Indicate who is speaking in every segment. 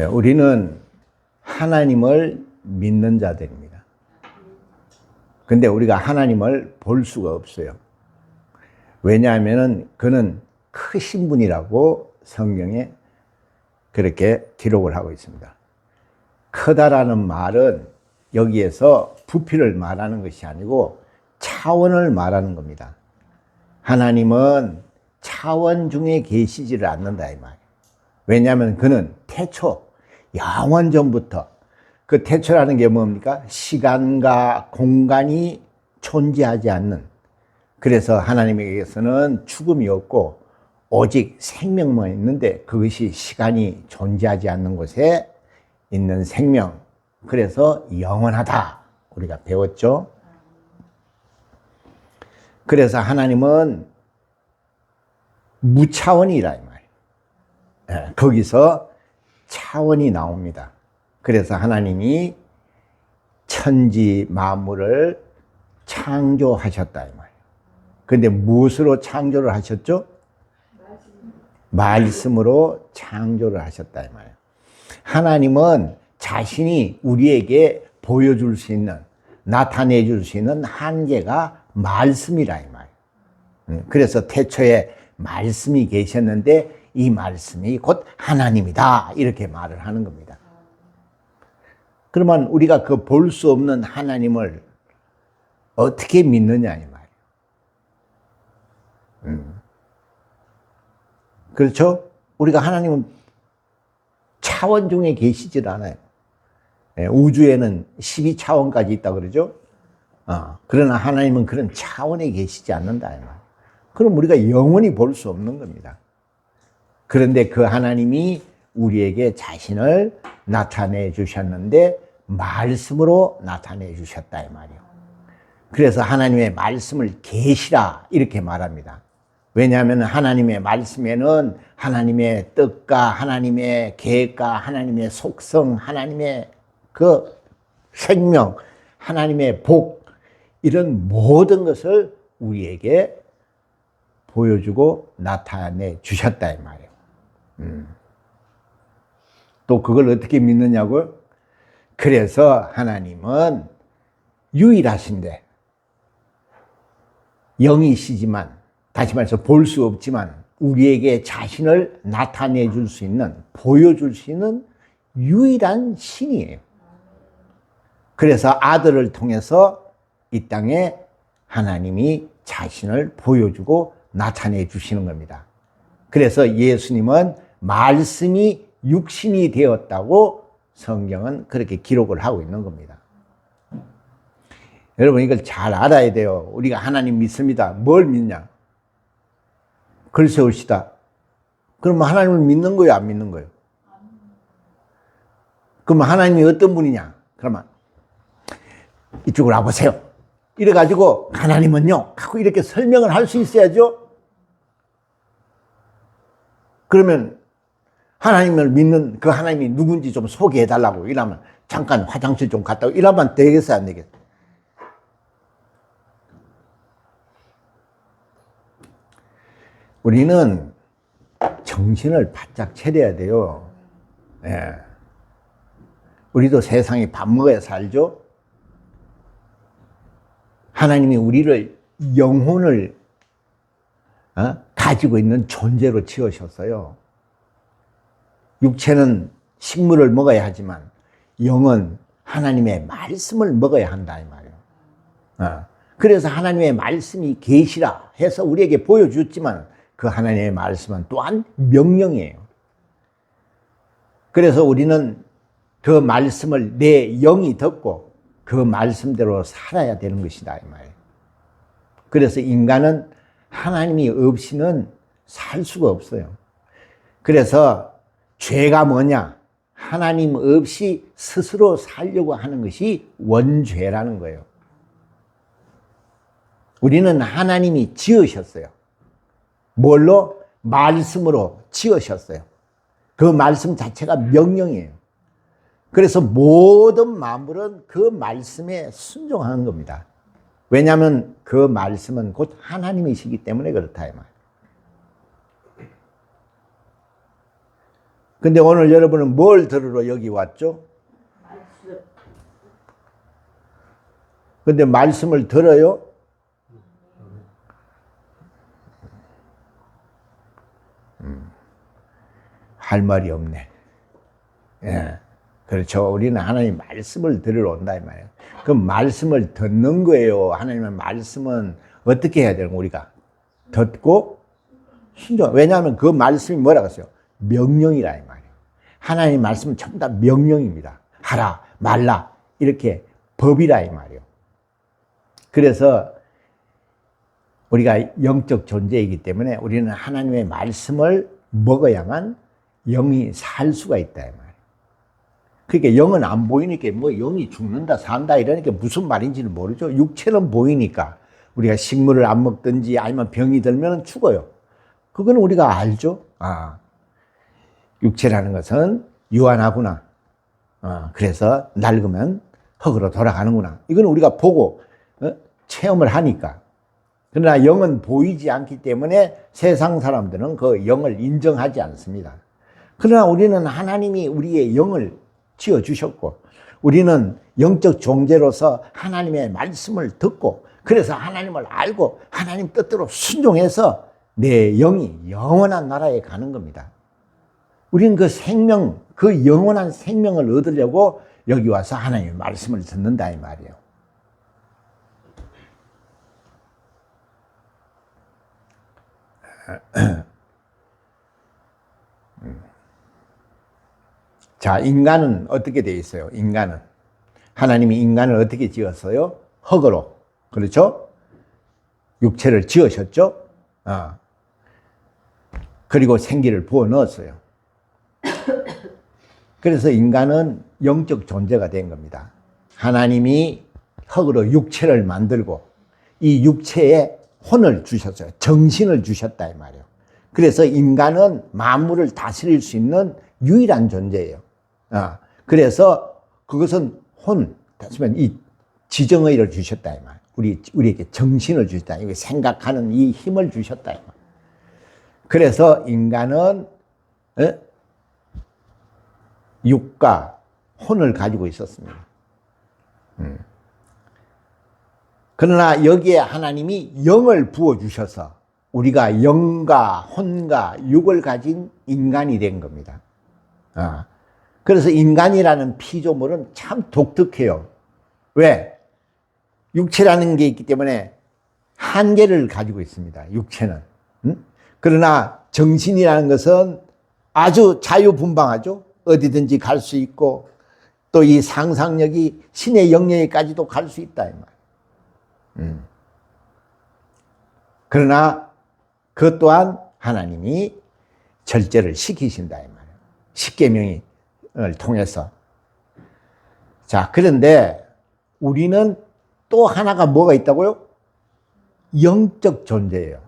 Speaker 1: 우리는 하나님을 믿는 자들입니다. 근데 우리가 하나님을 볼 수가 없어요. 왜냐하면 그는 크신 분이라고 성경에 그렇게 기록을 하고 있습니다. 크다라는 말은 여기에서 부피를 말하는 것이 아니고 차원을 말하는 겁니다. 하나님은 차원 중에 계시지를 않는다 이 말이에요. 왜냐하면 그는 태초, 영원전부터, 그 태초라는 게 뭡니까? 시간과 공간이 존재하지 않는, 그래서 하나님에게서는 죽음이 없고 오직 생명만 있는데 그것이 시간이 존재하지 않는 곳에 있는 생명, 그래서 영원하다 우리가 배웠죠. 그래서 하나님은 무차원이라 이 말이에요. 거기서 차원이 나옵니다. 그래서 하나님이 천지 만물을 창조하셨다 이 말이에요. 그런데 무엇으로 창조를 하셨죠? 말씀으로 창조를 하셨다 이 말이에요. 하나님은 자신이 우리에게 보여줄 수 있는, 나타내 줄 수 있는 한계가 말씀이라 이 말이에요. 그래서 태초에 말씀이 계셨는데 이 말씀이 곧 하나님이다 이렇게 말을 하는 겁니다. 그러면 우리가 그 볼 수 없는 하나님을 어떻게 믿느냐 이 말이에요. 그렇죠? 우리가 하나님은 차원 중에 계시질 않아요. 우주에는 12차원까지 있다 그러죠? 그러나 하나님은 그런 차원에 계시지 않는다 이 말이에요. 그럼 우리가 영원히 볼 수 없는 겁니다. 그런데 그 하나님이 우리에게 자신을 나타내 주셨는데 말씀으로 나타내 주셨다 이 말이에요. 그래서 하나님의 말씀을 계시라 이렇게 말합니다. 왜냐하면 하나님의 말씀에는 하나님의 뜻과 하나님의 계획과 하나님의 속성, 하나님의 그 생명, 하나님의 복, 이런 모든 것을 우리에게 보여주고 나타내 주셨다 이 말이에요. 또 그걸 어떻게 믿느냐고요? 그래서 하나님은 유일하신데 영이시지만, 다시 말해서 볼 수 없지만 우리에게 자신을 나타내 줄 수 있는, 보여줄 수 있는 유일한 신이에요. 그래서 아들을 통해서 이 땅에 하나님이 자신을 보여주고 나타내 주시는 겁니다. 그래서 예수님은 말씀이 육신이 되었다고 성경은 그렇게 기록을 하고 있는 겁니다. 여러분 이걸 잘 알아야 돼요. 우리가 하나님 믿습니다. 뭘 믿냐? 글 세우시다. 그러면 하나님을 믿는 거예요? 안 믿는 거예요? 그러면 하나님이 어떤 분이냐? 그러면 이쪽으로 와보세요. 이래가지고 하나님은요 하고 이렇게 설명을 할 수 있어야죠. 그러면 하나님을 믿는 그 하나님이 누군지 좀 소개해달라고 이러면 잠깐 화장실 좀 갔다 오고 이러면 되겠어요? 안 되겠어요? 우리는 정신을 바짝 차려야 돼요. 예. 우리도 세상에 밥 먹어야 살죠. 하나님이 우리를 영혼을 가지고 있는 존재로 지으셨어요. 육체는 식물을 먹어야 하지만 영은 하나님의 말씀을 먹어야 한다 이 말이에요. 그래서 하나님의 말씀이 계시라 해서 우리에게 보여줬지만 그 하나님의 말씀은 또한 명령이에요. 그래서 우리는 그 말씀을 내 영이 듣고 그 말씀대로 살아야 되는 것이다 이 말이에요. 그래서 인간은 하나님이 없이는 살 수가 없어요. 그래서 죄가 뭐냐? 하나님 없이 스스로 살려고 하는 것이 원죄라는 거예요. 우리는 하나님이 지으셨어요. 뭘로? 말씀으로 지으셨어요. 그 말씀 자체가 명령이에요. 그래서 모든 만물은 그 말씀에 순종하는 겁니다. 왜냐하면 그 말씀은 곧 하나님이시기 때문에 그렇다 이 말. 근데 오늘 여러분은 뭘 들으러 여기 왔죠? 근데 말씀을 들어요? 할 말이 없네. 예. 그렇죠. 우리는 하나님 말씀을 들으러 온다 이 말이에요. 그 말씀을 듣는 거예요. 하나님의 말씀은 어떻게 해야 되는 거 우리가? 듣고 순종. 왜냐하면 그 말씀이 뭐라고 했어요? 명령이라 이 말이에요. 하나님 말씀은 전부 다 명령입니다. 하라, 말라 이렇게 법이라 이 말이에요. 그래서 우리가 영적 존재이기 때문에 우리는 하나님의 말씀을 먹어야만 영이 살 수가 있다 이 말이에요. 그러니까 영은 안 보이니까 뭐 영이 죽는다 산다 이러니까 무슨 말인지는 모르죠. 육체는 보이니까 우리가 식물을 안 먹든지 아니면 병이 들면 죽어요. 그거는 우리가 알죠. 육체라는 것은 유한하구나. 그래서 낡으면 흙으로 돌아가는구나. 이건 우리가 보고 체험을 하니까. 그러나 영은 보이지 않기 때문에 세상 사람들은 그 영을 인정하지 않습니다. 그러나 우리는 하나님이 우리의 영을 지어주셨고 우리는 영적 존재로서 하나님의 말씀을 듣고 그래서 하나님을 알고 하나님 뜻대로 순종해서 내 영이 영원한 나라에 가는 겁니다. 우리는 그 생명, 그 영원한 생명을 얻으려고 여기 와서 하나님의 말씀을 듣는다 이 말이에요. 자, 인간은 어떻게 되어 있어요? 인간은 하나님이 인간을 어떻게 지었어요? 흙으로. 그렇죠? 육체를 지으셨죠? 그리고 생기를 부어 넣었어요. 그래서 인간은 영적 존재가 된 겁니다. 하나님이 흙으로 육체를 만들고 이 육체에 혼을 주셨어요. 정신을 주셨다 이 말이에요. 그래서 인간은 만물을 다스릴 수 있는 유일한 존재예요. 그래서 그것은 혼, 다시면 이 지정의를 주셨다 이 말. 우리에게 정신을 주셨다. 이게 생각하는 이 힘을 주셨다 이 말. 그래서 인간은 육과 혼을 가지고 있었습니다. 그러나 여기에 하나님이 영을 부어주셔서 우리가 영과 혼과 육을 가진 인간이 된 겁니다. 그래서 인간이라는 피조물은 참 독특해요. 왜? 육체라는 게 있기 때문에 한계를 가지고 있습니다. 육체는. 그러나 정신이라는 것은 아주 자유분방하죠. 어디든지 갈 수 있고 또 이 상상력이 신의 영역에까지도 갈 수 있다 이 말. 그러나 그것 또한 하나님이 절제를 시키신다 이 말이에요. 십계명을 통해서. 자, 그런데 우리는 또 하나가 뭐가 있다고요? 영적 존재예요.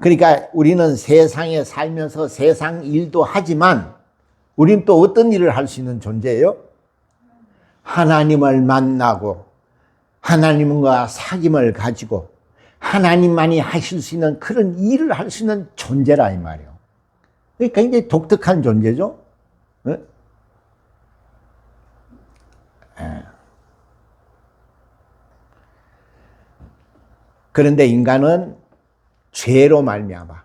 Speaker 1: 그러니까 우리는 세상에 살면서 세상 일도 하지만 우리는 또 어떤 일을 할 수 있는 존재예요? 하나님을 만나고 하나님과 사귐을 가지고 하나님만이 하실 수 있는 그런 일을 할 수 있는 존재라 이 말이에요. 굉장히 독특한 존재죠. 그런데 인간은 죄로 말미암아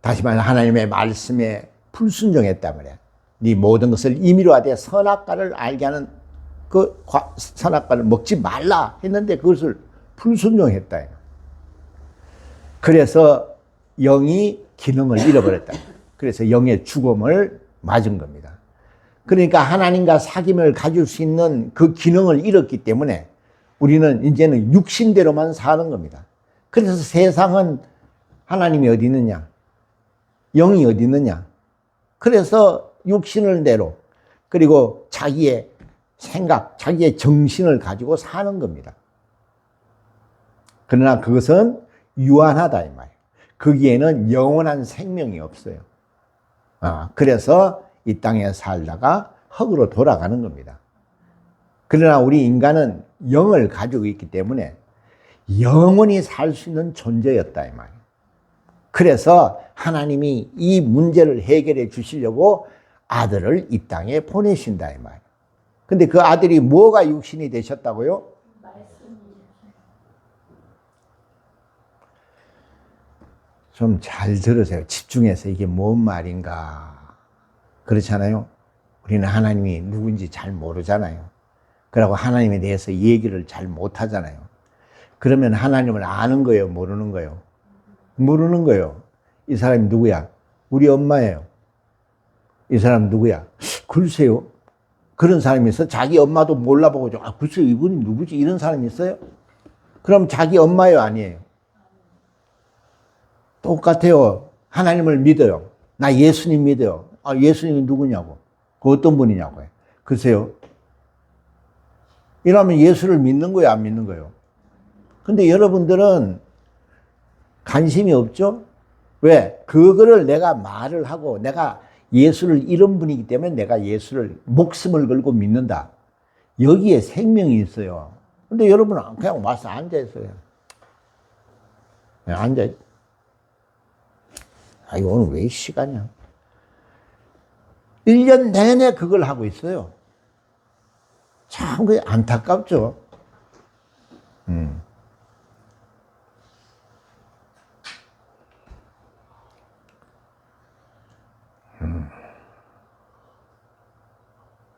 Speaker 1: 다시 말해 하나님의 말씀에 불순종했다 말이야. 네 모든 것을 임의로 하되 선악과를 알게 하는 그 선악과를 먹지 말라 했는데 그것을 불순종했다. 그래서 영이 기능을 잃어버렸다. 그래서 영의 죽음을 맞은 겁니다. 그러니까 하나님과 사귐을 가질 수 있는 그 기능을 잃었기 때문에 우리는 이제는 육신대로만 사는 겁니다. 그래서 세상은 하나님이 어디 있느냐? 영이 어디 있느냐? 그래서 육신을 대로 그리고 자기의 생각, 자기의 정신을 가지고 사는 겁니다. 그러나 그것은 유한하다 이 말이에요. 거기에는 영원한 생명이 없어요. 그래서 이 땅에 살다가 흙으로 돌아가는 겁니다. 그러나 우리 인간은 영을 가지고 있기 때문에 영원히 살 수 있는 존재였다 이 말이에요. 그래서 하나님이 이 문제를 해결해 주시려고 아들을 이 땅에 보내신다 이 말이에요. 근데 그 아들이 뭐가 육신이 되셨다고요? 좀 잘 들으세요. 집중해서 이게 뭔 말인가. 그렇잖아요. 우리는 하나님이 누군지 잘 모르잖아요. 그러고 하나님에 대해서 얘기를 잘 못하잖아요. 그러면 하나님을 아는 거예요? 모르는 거예요? 모르는 거예요. 이 사람이 누구야? 우리 엄마예요. 이 사람 누구야? 글쎄요. 그런 사람이 있어? 자기 엄마도 몰라보고, 글쎄요, 이분이 누구지? 이런 사람이 있어요? 그럼 자기 엄마예요? 아니에요? 똑같아요. 하나님을 믿어요. 나 예수님 믿어요. 예수님이 누구냐고. 그 어떤 분이냐고요. 글쎄요. 이러면 예수를 믿는 거예요? 안 믿는 거예요? 근데 여러분들은 관심이 없죠? 왜? 그거를 내가 말을 하고 내가 예수를 잃은 분이기 때문에 내가 예수를 목숨을 걸고 믿는다. 여기에 생명이 있어요. 근데 여러분은 그냥 와서 앉아있어요. 앉아있. 이거 오늘 왜 시간이야? 1년 내내 그걸 하고 있어요. 참, 그게 안타깝죠?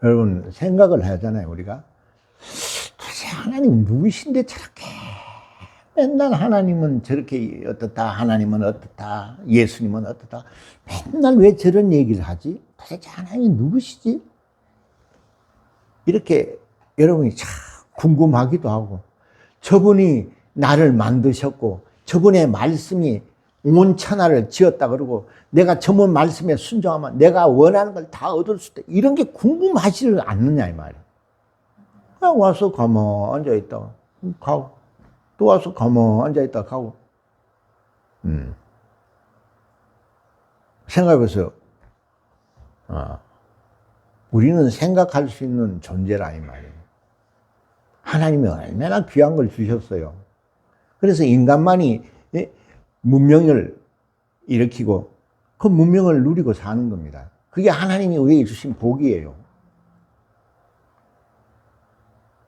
Speaker 1: 여러분, 생각을 하잖아요, 우리가. 도대체 하나님 누구신데 저렇게 맨날 하나님은 저렇게 어떻다, 하나님은 어떻다, 예수님은 어떻다. 맨날 왜 저런 얘기를 하지? 도대체 하나님이 누구시지? 이렇게 여러분이 참 궁금하기도 하고, 저분이 나를 만드셨고, 저분의 말씀이 온 천하를 지었다 그러고, 내가 저분 말씀에 순종하면 내가 원하는 걸 다 얻을 수 있다. 이런 게 궁금하지를 않느냐, 이 말이야. 그냥 와서 가만 앉아있다가 가고, 또 와서 가만 앉아있다가 가고. 생각해보세요. 우리는 생각할 수 있는 존재라, 이 말이에요. 하나님이 얼마나 귀한 걸 주셨어요. 그래서 인간만이 문명을 일으키고 그 문명을 누리고 사는 겁니다. 그게 하나님이 우리에게 주신 복이에요.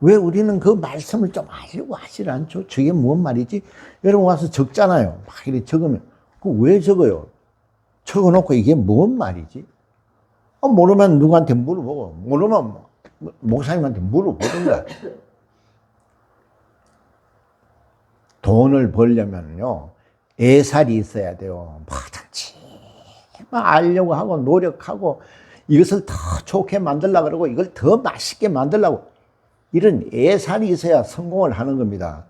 Speaker 1: 왜 우리는 그 말씀을 좀 하려고 하질 않죠? 저게 뭔 말이지? 여러분 와서 적잖아요. 막 이렇게 적으면. 왜 적어요? 적어놓고 이게 뭔 말이지? 모르면 누구한테 물어보고, 모르면 목사님한테 물어보든가. 돈을 벌려면요, 애살이 있어야 돼요. 뭐든지 알려고 하고 노력하고 이것을 더 좋게 만들려고 그러고 이걸 더 맛있게 만들려고 이런 애살이 있어야 성공을 하는 겁니다.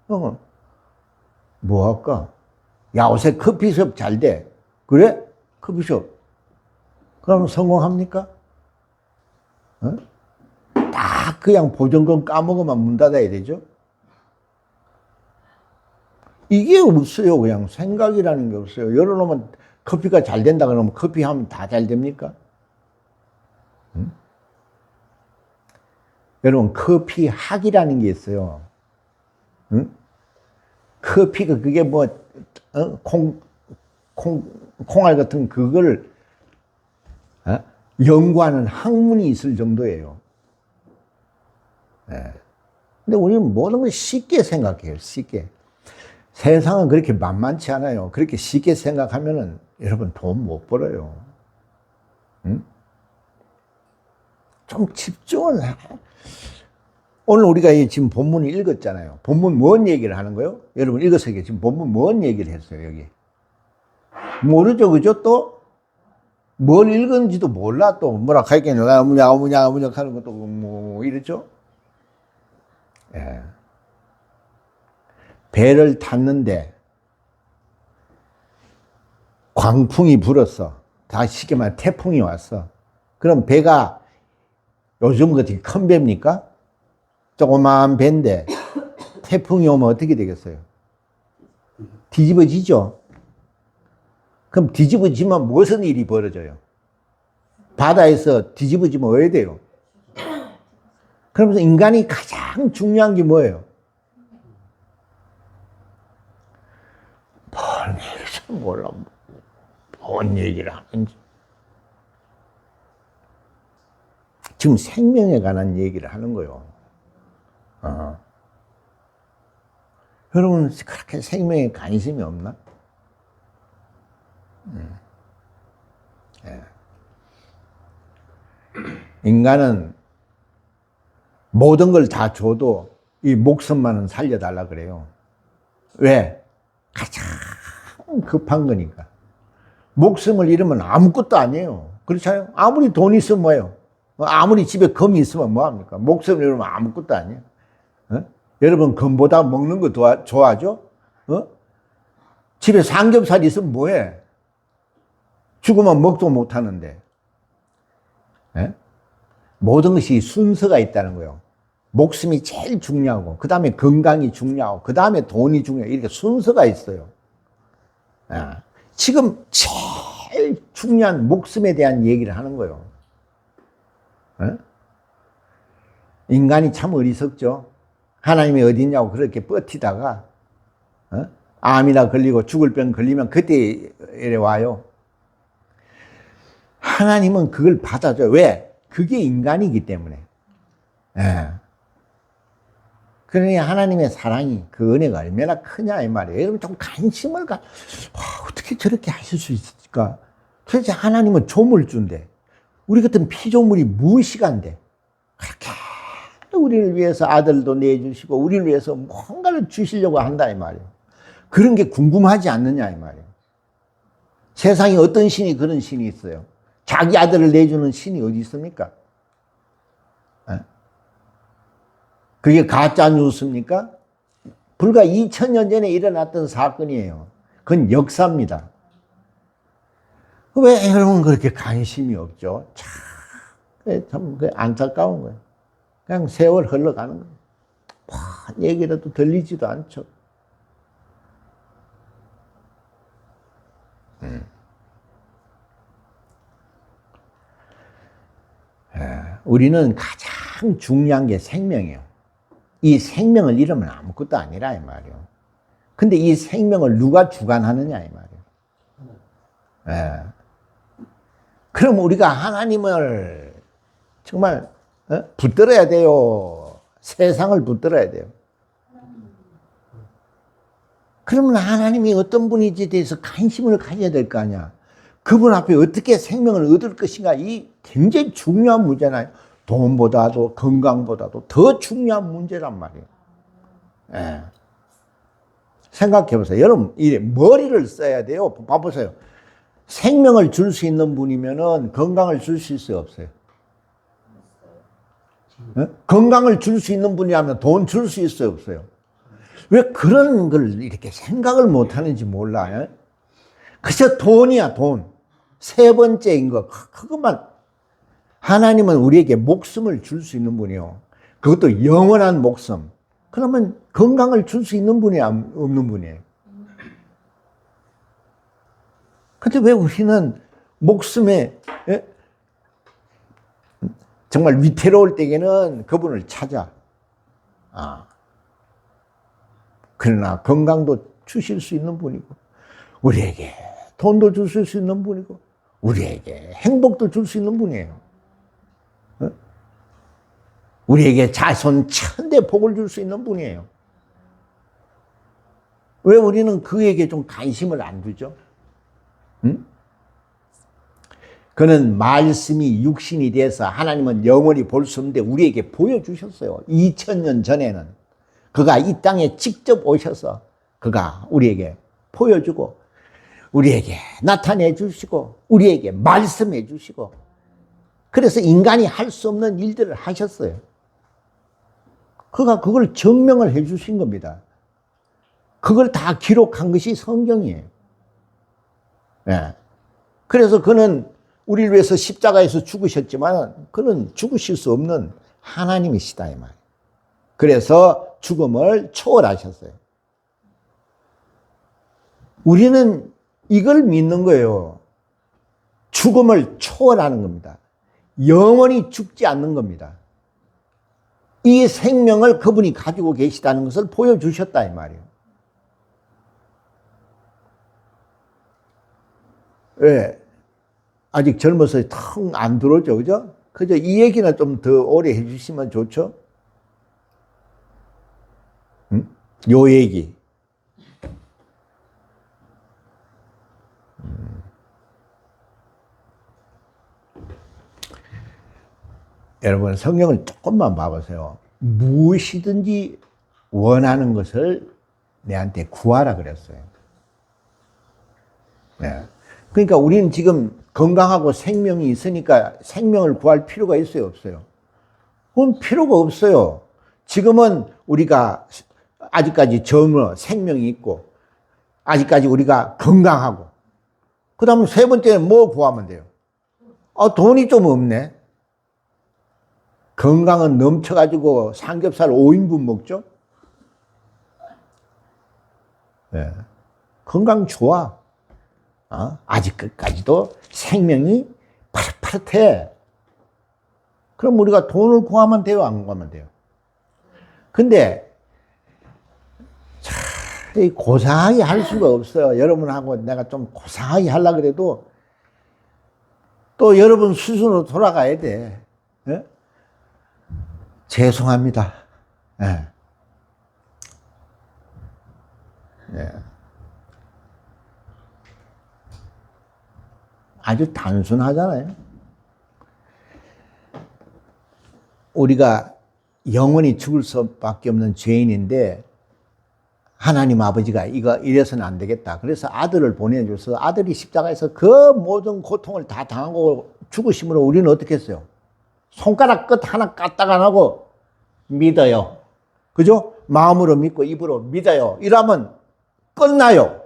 Speaker 1: 뭐 할까? 야, 요새 커피숍 잘 돼. 그래? 커피숍. 그럼 성공합니까? 딱 그냥 보증금 까먹으면 문 닫아야 되죠? 이게 없어요. 그냥 생각이라는 게 없어요. 열어놓으면 커피가 잘 된다 그러면 커피 하면 다 잘 됩니까? 여러분, 커피 학이라는 게 있어요. 커피가 그게 뭐, 콩알 같은 그걸 연구하는 학문이 있을 정도예요. 네. 근데 우리는 모든 걸 쉽게 생각해요. 쉽게. 세상은 그렇게 만만치 않아요. 그렇게 쉽게 생각하면은 여러분 돈 못 벌어요. 좀 집중을 해. 오늘 우리가 지금 본문을 읽었잖아요. 본문 뭔 얘기를 하는 거예요? 여러분 읽으세요. 지금 본문 뭔 얘기를 했어요, 여기? 모르죠, 그죠? 또? 뭘 읽은지도 몰라, 또. 뭐라 하겠냐, 어무냐 하는 것도 뭐, 이랬죠? 예. 배를 탔는데, 광풍이 불었어. 다시 쉽게 말해, 태풍이 왔어. 그럼 배가 요즘 같은 큰 배입니까? 조그마한 배인데, 태풍이 오면 어떻게 되겠어요? 뒤집어지죠? 그럼 뒤집어지면 무슨 일이 벌어져요? 바다에서 뒤집어지면 왜 돼요? 그러면서 인간이 가장 중요한 게 뭐예요? 뭔 얘기인지 몰라. 뭔 얘기를 하는지. 지금 생명에 관한 얘기를 하는 거예요. 여러분 그렇게 생명에 관심이 없나? 예. 인간은 모든 걸 다 줘도 이 목숨만은 살려달라 그래요. 왜? 가장 급한 거니까. 목숨을 잃으면 아무것도 아니에요. 그렇잖아요? 아무리 돈 있으면 뭐예요? 아무리 집에 금이 있으면 뭐합니까? 목숨을 잃으면 아무것도 아니에요. 여러분 금보다 먹는 거 좋아하죠? 집에 삼겹살 있으면 뭐해? 죽으면 먹도 못하는데. 모든 것이 순서가 있다는 거예요. 목숨이 제일 중요하고 그 다음에 건강이 중요하고 그 다음에 돈이 중요하고 이렇게 순서가 있어요. 지금 제일 중요한 목숨에 대한 얘기를 하는 거예요. 인간이 참 어리석죠. 하나님이 어디 있냐고 그렇게 버티다가 암이나 걸리고 죽을 병 걸리면 그때 이래 와요. 하나님은 그걸 받아줘요. 왜? 그게 인간이기 때문에. 그러니 하나님의 사랑이 그 은혜가 얼마나 크냐 이 말이에요. 여러분 좀 관심을 어떻게 저렇게 하실 수 있을까? 도대체 하나님은 조물주인데 우리 같은 피조물이 무엇이간데 그렇게 우리를 위해서 아들도 내주시고 우리를 위해서 뭔가를 주시려고 한다 이 말이에요. 그런 게 궁금하지 않느냐 이 말이에요. 세상에 어떤 신이 그런 신이 있어요? 자기 아들을 내주는 신이 어디 있습니까? 그게 가짜 뉴스입니까? 불과 2000년 전에 일어났던 사건이에요. 그건 역사입니다. 왜 여러분 그렇게 관심이 없죠? 참 안타까운 거예요. 그냥 세월 흘러가는 거예요. 얘기라도 들리지도 않죠. 우리는 가장 중요한 게 생명이에요. 이 생명을 잃으면 아무것도 아니라 이 말이에요. 근데 이 생명을 누가 주관하느냐 이 말이에요. 그럼 우리가 하나님을 정말 붙들어야 돼요. 세상을 붙들어야 돼요. 그러면 하나님이 어떤 분인지에 대해서 관심을 가져야 될 거 아니야. 그분 앞에 어떻게 생명을 얻을 것인가, 이 굉장히 중요한 문제잖아요. 돈보다도 건강보다도 더 중요한 문제란 말이에요. 생각해 보세요. 여러분, 이 머리를 써야 돼요. 봐보세요. 생명을 줄 수 있는 분이면은 건강을 줄 수 있어요, 없어요? 건강을 줄 수 있는 분이라면 돈 줄 수 있어요, 없어요? 왜 그런 걸 이렇게 생각을 못 하는지 몰라요. 그저 돈이야, 돈. 세 번째인 거, 그것만. 하나님은 우리에게 목숨을 줄 수 있는 분이요. 그것도 영원한 목숨. 그러면 건강을 줄 수 있는 분이 없는 분이에요. 근데 왜 우리는 목숨에, 정말 위태로울 때에는 그분을 찾아. 그러나 건강도 주실 수 있는 분이고, 우리에게 돈도 주실 수 있는 분이고, 우리에게 행복도 줄 수 있는 분이에요. 우리에게 자손 천대 복을 줄 수 있는 분이에요. 왜 우리는 그에게 좀 관심을 안 두죠? 그는 말씀이 육신이 돼서 하나님은 영원히 볼 수 없는데 우리에게 보여주셨어요. 2000년 전에는 그가 이 땅에 직접 오셔서 그가 우리에게 보여주고 우리에게 나타내 주시고 우리에게 말씀해 주시고 그래서 인간이 할 수 없는 일들을 하셨어요. 그가 그걸 증명을 해 주신 겁니다. 그걸 다 기록한 것이 성경이에요. 그래서 그는 우리를 위해서 십자가에서 죽으셨지만 그는 죽으실 수 없는 하나님이시다 이 말이에요. 그래서 죽음을 초월하셨어요. 우리는 이걸 믿는 거예요. 죽음을 초월하는 겁니다. 영원히 죽지 않는 겁니다. 이 생명을 그분이 가지고 계시다는 것을 보여주셨다 이 말이에요. 왜? 아직 젊어서 텅 안 들어오죠, 그죠? 그저 이 얘기는 좀 더 오래 해주시면 좋죠? 응? 요 얘기. 여러분, 성경을 조금만 봐보세요. 무엇이든지 원하는 것을 내한테 구하라 그랬어요. 네. 그러니까 우리는 지금 건강하고 생명이 있으니까 생명을 구할 필요가 있어요, 없어요? 그건 필요가 없어요. 지금은 우리가 아직까지 젊어 생명이 있고 아직까지 우리가 건강하고 그 다음 세 번째는 뭐 구하면 돼요? 돈이 좀 없네. 건강은 넘쳐가지고 삼겹살 5인분 먹죠? 네. 건강 좋아. 아직 끝까지도 생명이 파릇파릇해. 그럼 우리가 돈을 구하면 돼요? 안 구하면 돼요? 근데 고상하게 할 수가 없어요. 여러분하고 내가 좀 고상하게 하려고 그래도 또 여러분 수준으로 돌아가야 돼. 네? 죄송합니다. 네. 네. 아주 단순하잖아요. 우리가 영원히 죽을 수밖에 없는 죄인인데 하나님 아버지가 이거 이래서는 안 되겠다. 그래서 아들을 보내줘서 아들이 십자가에서 그 모든 고통을 다 당하고 죽으심으로 우리는 어떻게 했어요? 손가락 끝 하나 까딱 안 하고 믿어요. 그죠? 마음으로 믿고 입으로 믿어요. 이러면 끝나요.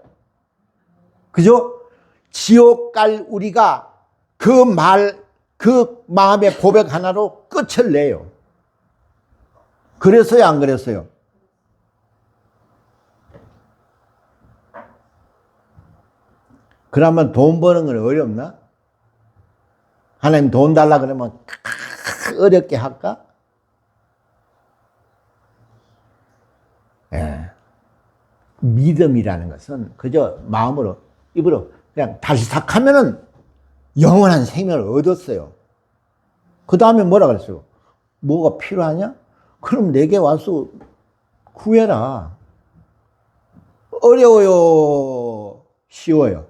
Speaker 1: 그죠? 지옥 갈 우리가 그 마음의 고백 하나로 끝을 내요. 그랬어요, 안 그랬어요? 그러면 돈 버는 건 어렵나? 하나님 돈 달라 그러면 어렵게 할까? 예. 믿음이라는 것은 그저 마음으로, 입으로 그냥 달싹 하면은 영원한 생명을 얻었어요. 그 다음에 뭐라 그랬어요? 뭐가 필요하냐? 그럼 내게 와서 구해라. 어려워요? 쉬워요?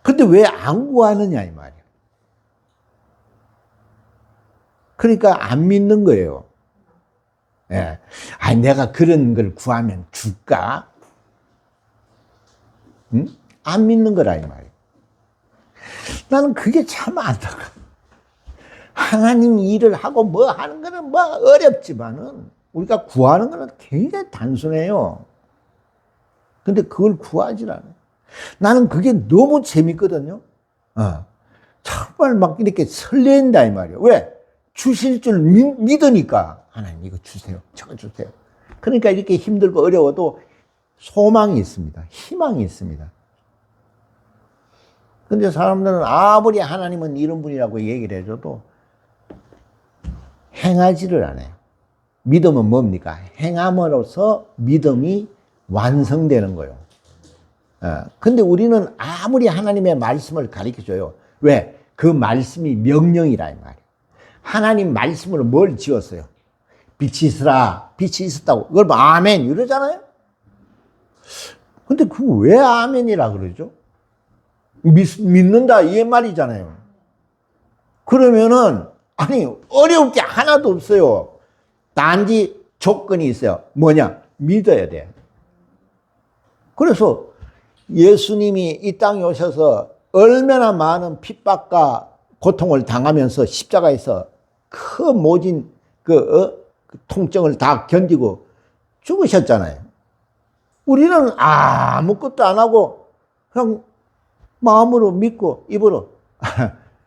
Speaker 1: 근데 왜 안 구하느냐 이 말이에요. 그러니까 안 믿는 거예요. 예. 내가 그런 걸 구하면 줄까? 응? 안 믿는 거라 이 말이에요. 나는 그게 참 안타까워. 하나님 일을 하고 뭐 하는 거는 뭐 어렵지만은 우리가 구하는 거는 굉장히 단순해요. 근데 그걸 구하지 않아요. 나는 그게 너무 재밌거든요. 정말 막 이렇게 설렌다 이 말이에요. 왜? 주실 줄 믿으니까 하나님 이거 주세요. 저거 주세요. 그러니까 이렇게 힘들고 어려워도 소망이 있습니다. 희망이 있습니다. 근데 사람들은 아무리 하나님은 이런 분이라고 얘기를 해줘도 행하지를 않아요. 믿음은 뭡니까? 행함으로써 믿음이 완성되는 거예요. 근데 우리는 아무리 하나님의 말씀을 가르쳐줘요. 왜? 그 말씀이 명령이라 이 말이에요. 하나님 말씀으로 뭘 지었어요? 빛이 있으라. 빛이 있었다고. 그걸 뭐 아멘 이러잖아요. 근데 그거 왜 아멘이라 그러죠? 믿는다 이 말이잖아요. 그러면은 아니 어려울 게 하나도 없어요. 단지 조건이 있어요. 뭐냐? 믿어야 돼. 그래서 예수님이 이 땅에 오셔서 얼마나 많은 핍박과 고통을 당하면서 십자가에서 그 모진 그 통증을 다 견디고 죽으셨잖아요. 우리는 아무것도 안 하고 그냥 마음으로 믿고 입으로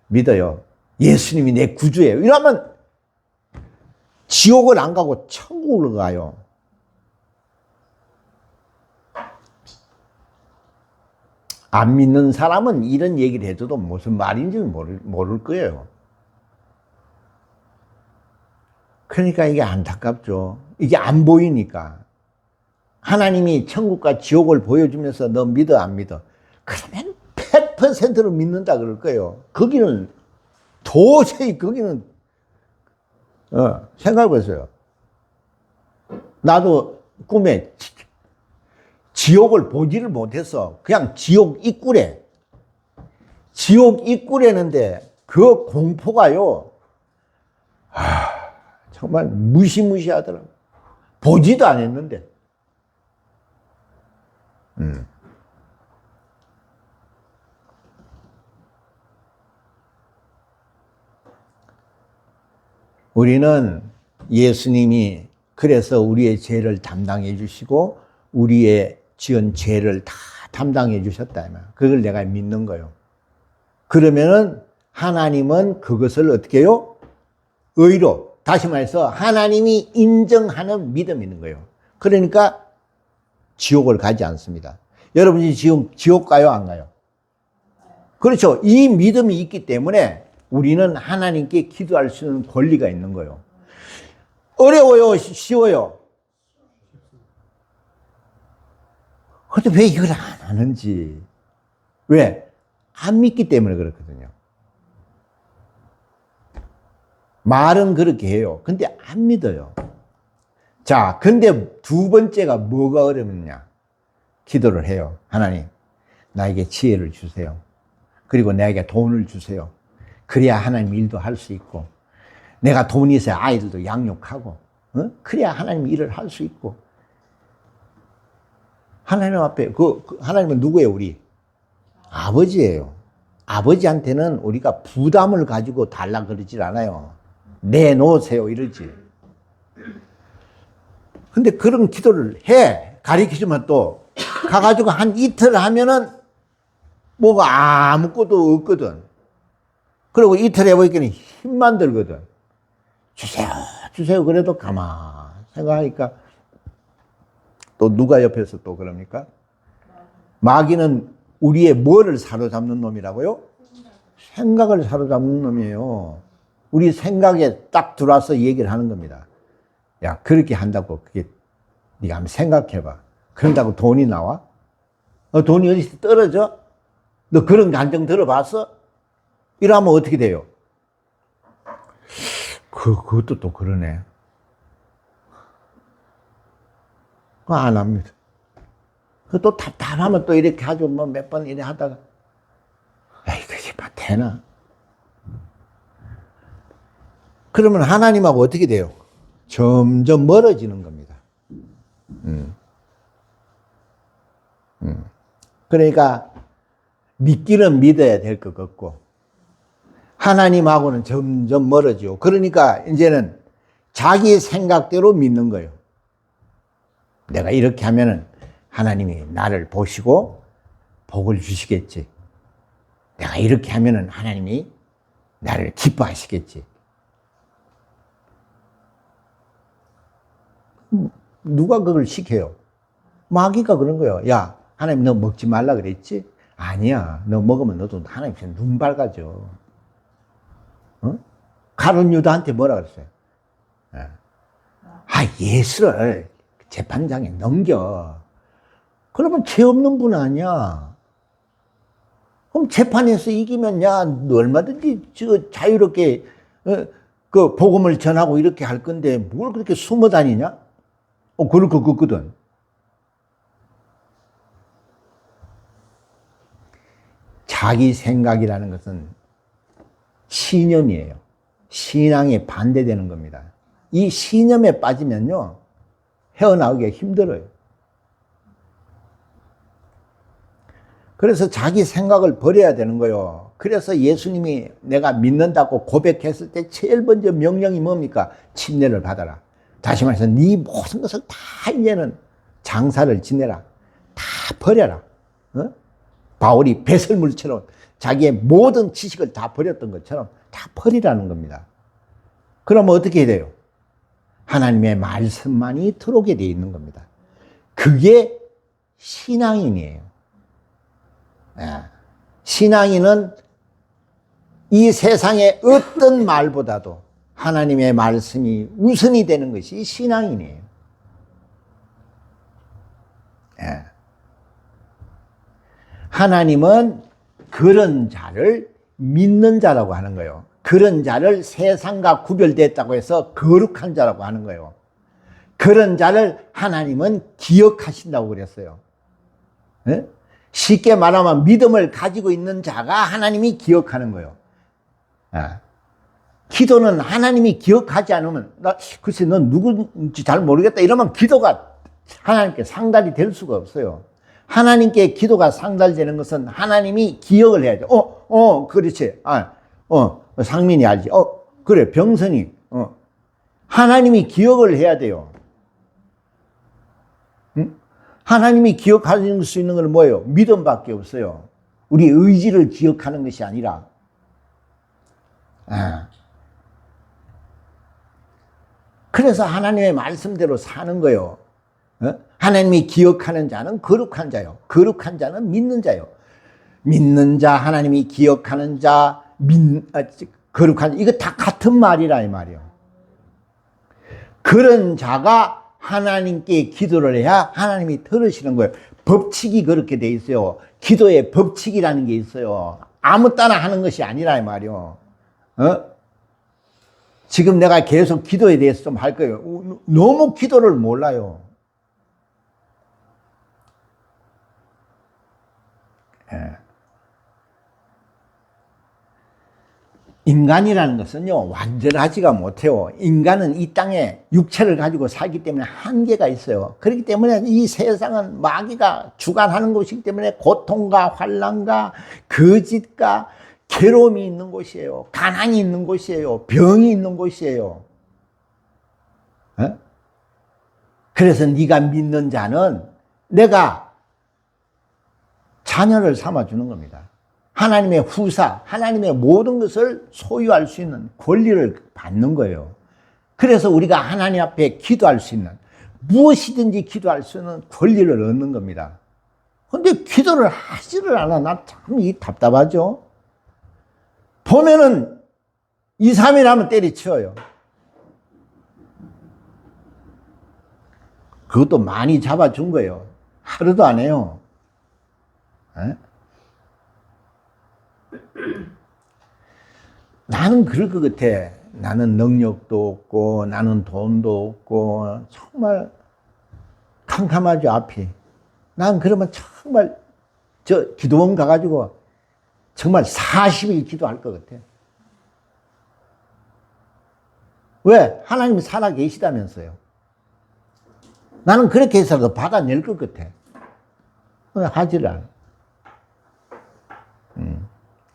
Speaker 1: 믿어요. 예수님이 내 구주예요. 이러면 지옥을 안 가고 천국을 가요. 안 믿는 사람은 이런 얘기를 해줘도 무슨 말인지 모를 거예요. 그러니까 이게 안타깝죠. 이게 안 보이니까. 하나님이 천국과 지옥을 보여주면서 너 믿어 안 믿어? 그러면 100%로 믿는다 그럴 거예요. 거기는 도저히 거기는, 생각해보세요. 나도 꿈에 지옥을 보지를 못해서 그냥 지옥 입구래. 지옥 입구래는데 그 공포가요, 정말 무시무시하더라고. 보지도 않았는데. 우리는 예수님이 그래서 우리의 죄를 담당해 주시고 우리의 지은 죄를 다 담당해 주셨다. 그걸 내가 믿는 거예요. 그러면은 하나님은 그것을 어떻게 해요? 의로. 다시 말해서 하나님이 인정하는 믿음이 있는 거예요. 그러니까 지옥을 가지 않습니다. 여러분이 지금 지옥 가요, 안 가요? 그렇죠. 이 믿음이 있기 때문에 우리는 하나님께 기도할 수 있는 권리가 있는 거예요. 어려워요? 쉬워요? 근데 왜 이걸 안 하는지. 왜? 안 믿기 때문에 그렇거든요. 말은 그렇게 해요. 근데 안 믿어요. 자, 근데 두 번째가 뭐가 어렵느냐? 기도를 해요. 하나님, 나에게 지혜를 주세요. 그리고 나에게 돈을 주세요. 그래야 하나님 일도 할 수 있고, 내가 돈이 있어야 아이들도 양육하고, 그래야 하나님 일을 할 수 있고. 하나님 앞에, 하나님은 누구예요, 우리? 아버지예요. 아버지한테는 우리가 부담을 가지고 달라 그러질 않아요. 내놓으세요, 이러지. 근데 그런 기도를 해. 가리키지만 또, 가가지고 한 이틀 하면은 뭐가 아무것도 없거든. 그리고 이틀 해보니까 힘만 들거든. 주세요, 주세요. 그래도 가만 생각하니까 또 누가 옆에서 또 그럽니까? 마귀는 우리의 뭐를 사로잡는 놈이라고요? 생각을 사로잡는 놈이에요. 우리 생각에 딱 들어와서 얘기를 하는 겁니다. 야, 그렇게 한다고 그게 네가 한번 생각해봐. 그런다고 돈이 나와? 돈이 어디서 떨어져? 너 그런 감정 들어봤어? 이러면 어떻게 돼요? 그것도 또 그러네. 그거 안 합니다. 또 답답하면 또 이렇게 하죠. 뭐 몇 번 이래 하다가. 에이, 그게 막 되나? 그러면 하나님하고 어떻게 돼요? 점점 멀어지는 겁니다. 그러니까 믿기는 믿어야 될 것 같고 하나님하고는 점점 멀어지고 그러니까 이제는 자기 생각대로 믿는 거예요. 내가 이렇게 하면은 하나님이 나를 보시고 복을 주시겠지. 내가 이렇게 하면은 하나님이 나를 기뻐하시겠지. 누가 그걸 시켜요? 마귀가 그런 거예요. 야, 하나님 너 먹지 말라 그랬지? 아니야. 너 먹으면 너도 하나님 눈 밝아져. 가룟 유다한테 뭐라 그랬어요? 예수를 재판장에 넘겨. 그러면 죄 없는 분 아니야. 그럼 재판에서 이기면 야, 얼마든지 자유롭게 그 복음을 전하고 이렇게 할 건데 뭘 그렇게 숨어 다니냐? 그럴 것 같거든. 자기 생각이라는 것은 신념이에요. 신앙에 반대되는 겁니다. 이 신념에 빠지면요, 헤어나오기가 힘들어요. 그래서 자기 생각을 버려야 되는 거예요. 그래서 예수님이 내가 믿는다고 고백했을 때 제일 먼저 명령이 뭡니까? 침례를 받아라. 다시 말해서 네 모든 것을 다 이제는 장사를 지내라. 다 버려라. 바울이 배설물처럼 자기의 모든 지식을 다 버렸던 것처럼 다 버리라는 겁니다. 그러면 어떻게 해야 돼요? 하나님의 말씀만이 들어오게 되어 있는 겁니다. 그게 신앙인이에요. 신앙인은 이 세상의 어떤 말보다도 하나님의 말씀이 우선이 되는 것이 신앙인이에요. 하나님은 그런 자를 믿는 자라고 하는 거예요. 그런 자를 세상과 구별됐다고 해서 거룩한 자라고 하는 거예요. 그런 자를 하나님은 기억하신다고 그랬어요. 네? 쉽게 말하면 믿음을 가지고 있는 자가 하나님이 기억하는 거예요. 아. 기도는 하나님이 기억하지 않으면 글쎄 넌 누군지 잘 모르겠다 이러면 기도가 하나님께 상달이 될 수가 없어요. 하나님께 기도가 상달되는 것은 하나님이 기억을 해야죠. 그렇지. 상민이 알지. 그래, 병선이. 하나님이 기억을 해야 돼요. 응? 하나님이 기억할 수 있는 건 뭐예요? 믿음밖에 없어요. 우리 의지를 기억하는 것이 아니라. 그래서 하나님의 말씀대로 사는 거예요. 하나님이 기억하는 자는 거룩한 자요. 거룩한 자는 믿는 자요. 믿는 자, 하나님이 기억하는 자, 거룩한 자, 이거 다 같은 말이라 이 말이요. 그런 자가 하나님께 기도를 해야 하나님이 들으시는 거예요. 법칙이 그렇게 돼 있어요. 기도에 법칙이라는 게 있어요. 아무 따나 하는 것이 아니라 이 말이요. 지금 내가 계속 기도에 대해서 좀 할 거예요. 너무 기도를 몰라요. 인간이라는 것은요, 완전하지가 못해요. 인간은 이 땅에 육체를 가지고 살기 때문에 한계가 있어요. 그렇기 때문에 이 세상은 마귀가 주관하는 곳이기 때문에 고통과 환난과 거짓과 괴로움이 있는 곳이에요. 가난이 있는 곳이에요. 병이 있는 곳이에요. 그래서 네가 믿는 자는 내가 자녀를 삼아주는 겁니다. 하나님의 후사, 하나님의 모든 것을 소유할 수 있는 권리를 받는 거예요. 그래서 우리가 하나님 앞에 기도할 수 있는, 무엇이든지 기도할 수 있는 권리를 얻는 겁니다. 근데 기도를 하지를 않아. 나 참 답답하죠. 보면은 2, 3일 하면 때리쳐요. 그것도 많이 잡아준 거예요. 하루도 안 해요. 나는 그럴 것 같아. 나는 능력도 없고 나는 돈도 없고 정말 캄캄하죠, 앞이. 난 그러면 정말 저 기도원 가가지고 정말 40일 기도할 것 같아. 왜? 하나님이 살아 계시다면서요. 나는 그렇게 해서도 받아낼 것 같아. 하지를 않아.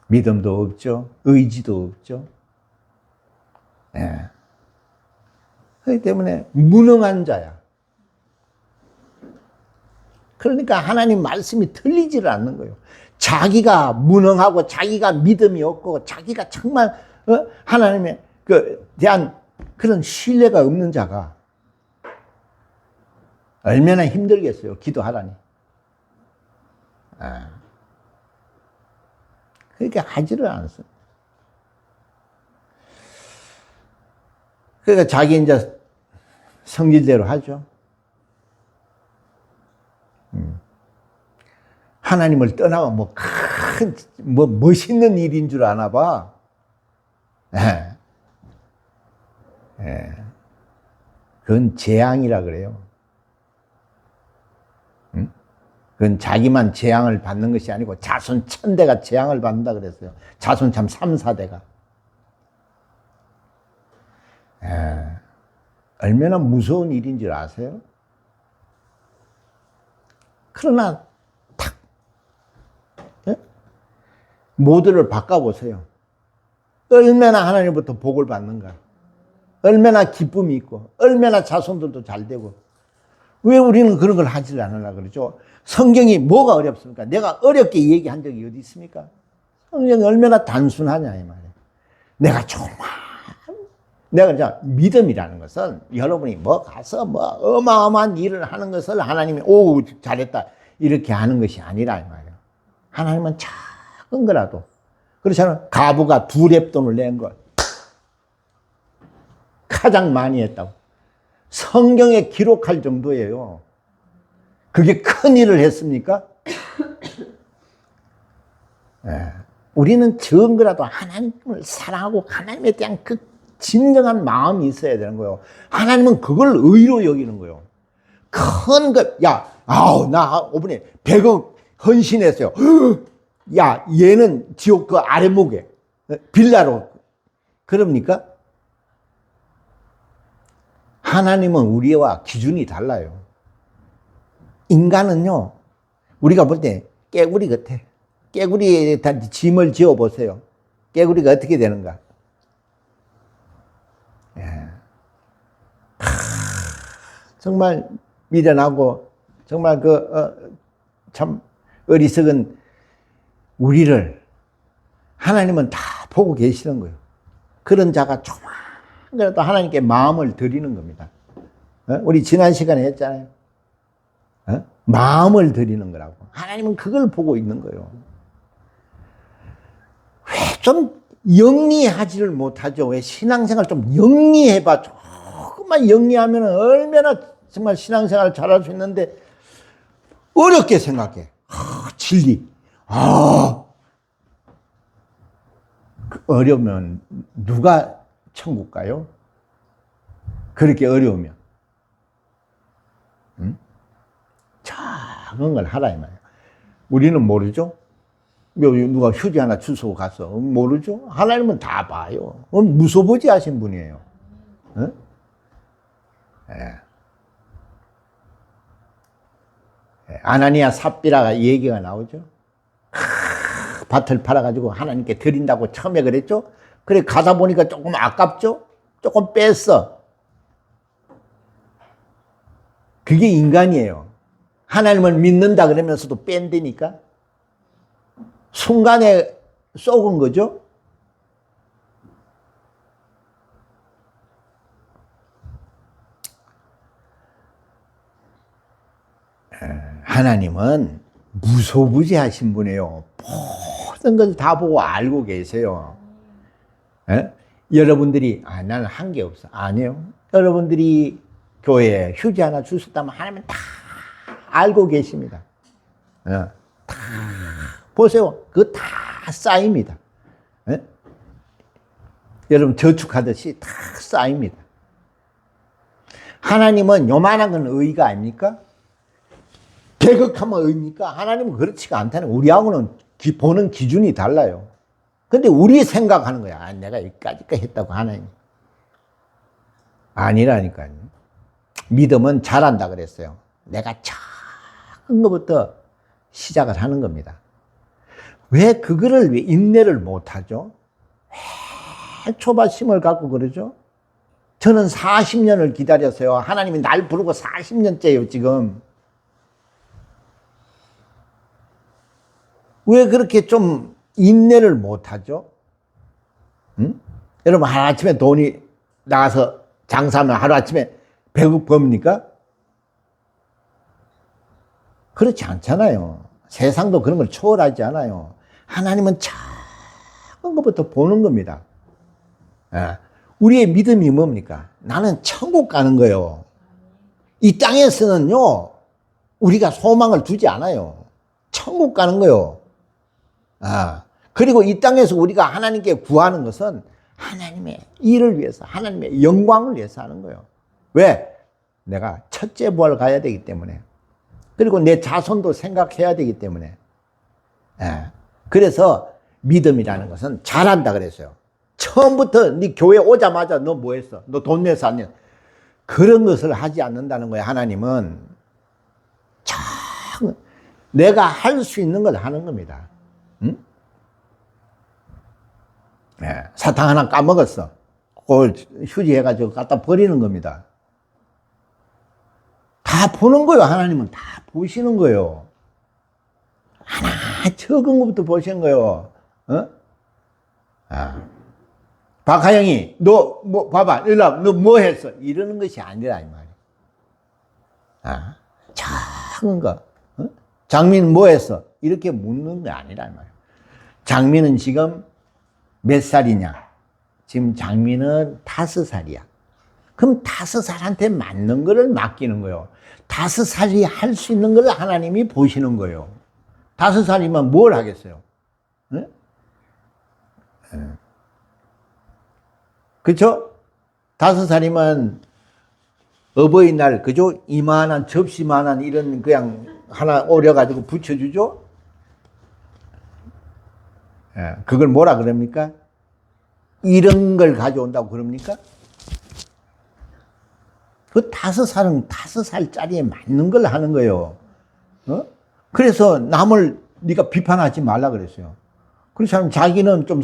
Speaker 1: 믿음도 없죠. 의지도 없죠. 그렇기 때문에 무능한 자야. 그러니까 하나님 말씀이 틀리지를 않는 거예요. 자기가 무능하고 자기가 믿음이 없고 자기가 정말 하나님에 대한 그런 신뢰가 없는 자가 얼마나 힘들겠어요. 기도하라니. 그러니까 하지를 않았어요. 그러니까 자기 이제 성질대로 하죠. 하나님을 떠나면 뭐 멋있는 일인 줄 아나 봐. 그건 재앙이라 그래요. 그건 자기만 재앙을 받는 것이 아니고 자손 1000대가 재앙을 받는다 그랬어요. 자손 참 3, 4대가. 얼마나 무서운 일인 줄 아세요? 그러나 탁 모두를 바꿔보세요. 얼마나 하나님부터 복을 받는가. 얼마나 기쁨이 있고 얼마나 자손들도 잘 되고. 왜 우리는 그런 걸 하지 않으려고 그러죠? 성경이 뭐가 어렵습니까? 내가 어렵게 얘기한 적이 어디 있습니까? 성경이 얼마나 단순하냐 이 말이에요. 내가 이제 믿음이라는 것은 여러분이 가서 어마어마한 일을 하는 것을 하나님이 잘했다 이렇게 하는 것이 아니라 이 말이에요. 하나님은 작은 거라도 그렇잖아요. 가부가 2렙돈을 낸 것 가장 많이 했다고. 성경에 기록할 정도예요. 그게 큰 일을 했습니까? 우리는 적은 거라도 하나님을 사랑하고 하나님에 대한 그 진정한 마음이 있어야 되는 거예요. 하나님은 그걸 의로 여기는 거예요. 큰 것, 야, 나 이번에 100억 헌신했어요. 야, 얘는 지옥 그 아래목에 빌라로. 그럽니까? 하나님은 우리와 기준이 달라요. 인간은요, 우리가 볼 때 깨구리 같아. 깨구리에 짐을 지어 보세요. 깨구리가 어떻게 되는가? 예. 정말 미련하고 정말 참 어리석은 우리를 하나님은 다 보고 계시는 거예요. 그런 자가 조금이라도 하나님께 마음을 드리는 겁니다. 우리 지난 시간에 했잖아요. 마음을 드리는 거라고. 하나님은 그걸 보고 있는 거예요. 왜 좀 영리하지를 못하죠? 왜 신앙생활 좀 영리해봐. 조금만 영리하면 얼마나 정말 신앙생활을 잘할 수 있는데 어렵게 생각해. 진리. 어려우면 누가 천국 가요? 그렇게 어려우면. 응? 작은 걸 하라 이 말이야. 우리는 모르죠? 누가 휴지 하나 주워 가서 모르죠? 하나님은 다 봐요. 무소부지 하신 분이에요. 응? 예. 아나니아 삽비라가 얘기가 나오죠. 밭을 팔아가지고 하나님께 드린다고 처음에 그랬죠. 그래 가다 보니까 조금 아깝죠. 조금 뺐어. 그게 인간이에요. 하나님을 믿는다 그러면서도 뺀다니까. 순간에 쏘은 거죠. 하나님은 무소부지하신 분이에요. 모든 걸 다 보고 알고 계세요. 에? 여러분들이 나는 한 게 없어. 아니요. 여러분들이 교회에 휴지 하나 주셨다면 하나님은 다 알고 계십니다. 다 보세요. 그거 다 쌓입니다. 에? 여러분 저축하듯이 다 쌓입니다. 하나님은 요만한 건 의가 아닙니까? 100억 하면 의입니까? 하나님은 그렇지가 않다는 거예요. 우리하고는 보는 기준이 달라요. 근데 우리 생각하는 거야. 내가 여기까지 했다고 하나님. 아니라니까요. 믿음은 잘한다 그랬어요. 내가 작은 것부터 시작을 하는 겁니다. 왜 그거를 왜 인내를 못하죠? 왜 초바심을 갖고 그러죠? 저는 40년을 기다렸어요. 하나님이 날 부르고 40년째예요 지금. 왜 그렇게 좀 인내를 못하죠? 응? 여러분 하루아침에 돈이 나가서 장사하면 하루아침에 100억 법니까? 그렇지 않잖아요. 세상도 그런 걸 초월하지 않아요. 하나님은 작은 것부터 보는 겁니다. 우리의 믿음이 뭡니까? 나는 천국 가는 거예요. 이 땅에서는요, 우리가 소망을 두지 않아요. 천국 가는 거예요. 그리고 이 땅에서 우리가 하나님께 구하는 것은 하나님의 일을 위해서, 하나님의 영광을 위해서 하는 거예요. 왜? 내가 첫째 부활 가야 되기 때문에. 그리고 내 자손도 생각해야 되기 때문에. 그래서 믿음이라는 것은 잘한다 그랬어요. 처음부터 네 교회 오자마자 너 뭐 했어? 너 돈 내서 안 내? 그런 것을 하지 않는다는 거예요. 하나님은 참 내가 할 수 있는 걸 하는 겁니다. 응? 사탕 하나 까먹었어. 그걸 휴지해가지고 갖다 버리는 겁니다. 다 보는 거예요. 하나님은 다 보시는 거예요. 하나 적은 것부터 보시는 거예요. 박하영이 너 뭐 봐봐, 일로 너 뭐 했어? 이러는 것이 아니라 이 말이야. 작은 거. 장민 뭐 했어? 이렇게 묻는 게 아니라 이 말이야. 장민은 지금 몇 살이냐? 지금 장민은 5살이야. 그럼 5살한테 맞는 거를 맡기는 거예요. 5살이 할 수 있는 걸 하나님이 보시는 거예요. 5살이면 뭘 하겠어요? 네? 그쵸? 5살이면 어버이날, 그죠? 이만한, 접시만한 이런 그냥 하나 오려가지고 붙여주죠? 예, 그걸 뭐라 그럽니까? 이런 걸 가져온다고 그럽니까? 그 5살은 5살짜리에 맞는 걸 하는 거예요. 어? 그래서 남을 네가 비판하지 말라 그랬어요. 그렇지 않으면 자기는 좀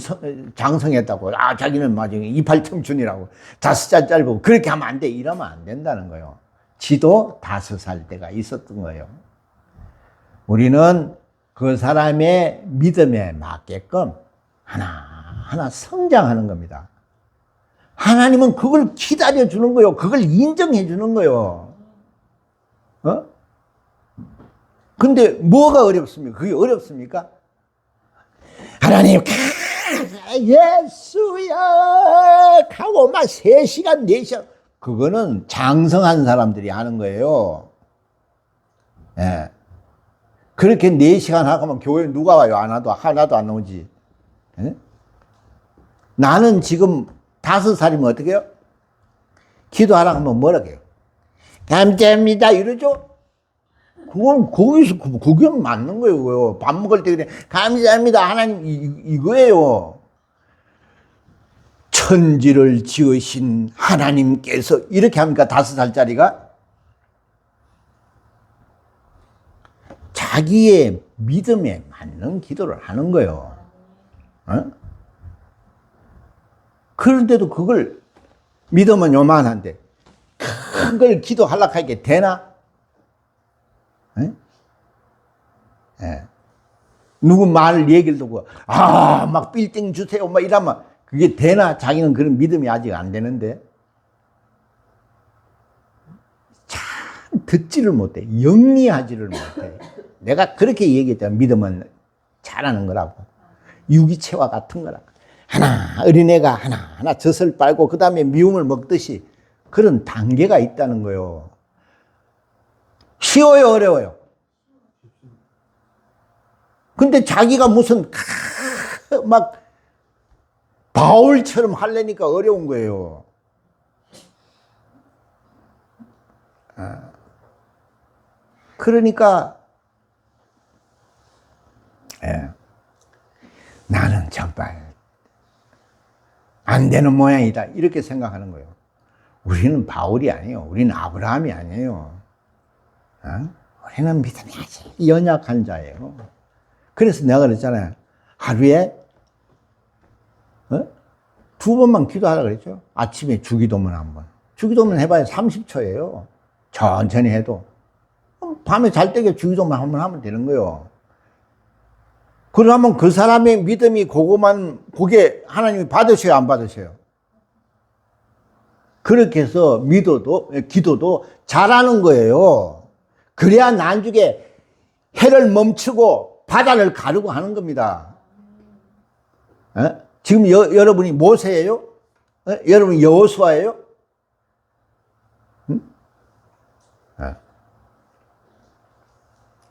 Speaker 1: 장성했다고. 아, 자기는 맞아. 이팔 청춘이라고. 5살 짧고. 그렇게 하면 안 돼. 이러면 안 된다는 거예요. 지도 5살 때가 있었던 거예요. 우리는 그 사람의 믿음에 맞게끔 하나하나 성장하는 겁니다. 하나님은 그걸 기다려주는 거예요. 그걸 인정해주는 거예요. 어? 근데 뭐가 어렵습니까? 그게 어렵습니까? 하나님, 예수야! 하고 막 3시간, 4시간. 그거는 장성한 사람들이 하는 거예요. 예. 그렇게 4시간 하고만 교회 누가 와요? 하나도 안 오지. 예? 나는 지금 5살이면 어떻게 해요? 기도하라고 하면 뭐라고 해요? 감사합니다. 이러죠? 그게 맞는 거예요. 그거. 밥 먹을 때 그래. 감사합니다. 하나님, 이거예요. 천지를 지으신 하나님께서 이렇게 합니까? 5살짜리가? 자기의 믿음에 맞는 기도를 하는 거예요. 어? 그런데도 그걸 믿음은 요만한데 큰 걸 기도하려고 하게 되나? 예. 누구 말 얘기를 듣고 막 빌딩 주세요 막 이러면 그게 되나? 자기는 그런 믿음이 아직 안 되는데 참 듣지를 못해. 영리하지를 못해. 내가 그렇게 얘기했잖아. 믿음은 잘하는 거라고. 유기체와 같은 거라고. 하나 어린애가 하나 젖을 빨고 그 다음에 미움을 먹듯이 그런 단계가 있다는 거예요. 쉬워요, 어려워요? 근데 자기가 무슨 막 바울처럼 하려니까 어려운 거예요. 그러니까 나는 정말 안 되는 모양이다 이렇게 생각하는 거예요. 우리는 바울이 아니에요. 우리는 아브라함이 아니에요. 우리는 믿음이 아주 연약한 자예요. 그래서 내가 그랬잖아요. 하루에 2번만 기도하라고 그랬죠. 아침에 주기도문 한번. 주기도문 해봐야 30초예요. 천천히 해도. 밤에 잘 때 주기도문 한번 하면 되는 거예요. 그러면 그 사람의 믿음이 그게 하나님이 받으셔요, 안 받으셔요? 그렇게 해서 기도도 잘하는 거예요. 그래야 나중에 해를 멈추고 바다를 가르고 하는 겁니다. 지금 여러분이 모세예요? 여러분 여호수아예요?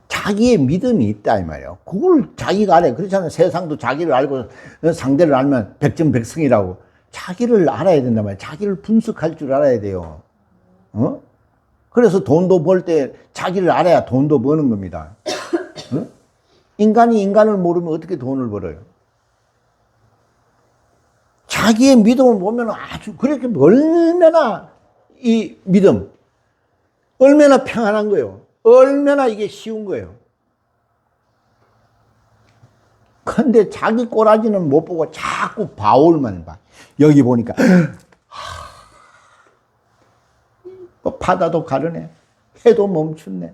Speaker 1: 자기의 믿음이 있다 이 말이에요. 그걸 자기가 알아요. 그렇잖아요. 세상도 자기를 알고 상대를 알면 백전백승이라고. 자기를 알아야 된단 말이에요. 자기를 분석할 줄 알아야 돼요. 그래서 돈도 벌 때 자기를 알아야 돈도 버는 겁니다. 인간이 인간을 모르면 어떻게 돈을 벌어요? 자기의 믿음을 보면 아주 그렇게 얼마나 이 믿음 얼마나 평안한 거예요. 얼마나 이게 쉬운 거예요. 근데 자기 꼬라지는 못 보고 자꾸 바울만 봐. 여기 보니까 바다도 가르네. 해도 멈췄네.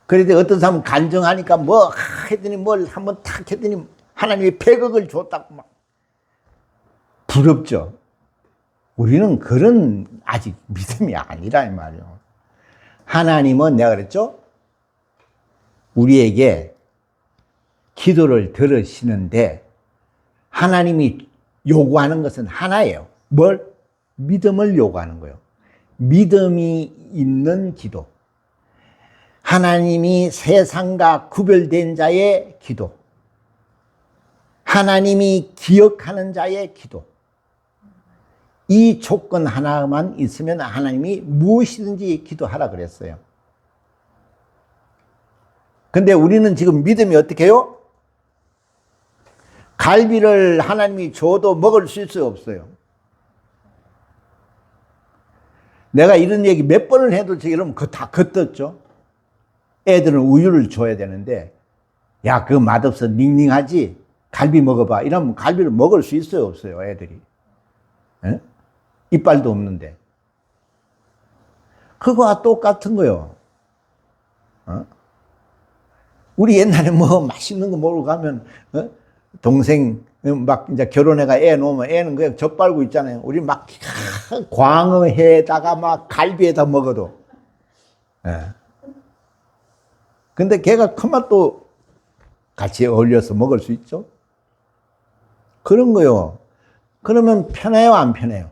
Speaker 1: 그런데 어떤 사람은 간증하니까 했더니 뭘 한번 탁 했더니 하나님이 100억을 줬다고 막. 부럽죠. 우리는 그런 아직 믿음이 아니라 이 말이에요. 하나님은 내가 그랬죠? 우리에게 기도를 들으시는데 하나님이 요구하는 것은 하나예요. 뭘? 믿음을 요구하는 거예요. 믿음이 있는 기도. 하나님이 세상과 구별된 자의 기도. 하나님이 기억하는 자의 기도. 이 조건 하나만 있으면 하나님이 무엇이든지 기도하라 그랬어요. 근데 우리는 지금 믿음이 어떻게 해요? 갈비를 하나님이 줘도 먹을 수 없어요. 내가 이런 얘기 몇 번을 해도 여러분 그거 다 겉떴죠? 애들은 우유를 줘야 되는데, 야, 그거 맛없어. 닝닝하지? 갈비 먹어봐. 이러면 갈비를 먹을 수 있어요, 없어요, 애들이? 에? 이빨도 없는데. 그거와 똑같은 거요. 어? 우리 옛날에 뭐 맛있는 거 먹으러 가면, 동생 막 이제 결혼해가 애 놓으면 애는 그냥 젖 빨고 있잖아요. 우리 막 광어회에다가 막 갈비에다 먹어도. 예. 근데 걔가 큰 맛도 같이 어울려서 먹을 수 있죠. 그런 거요. 그러면 편해요, 안 편해요?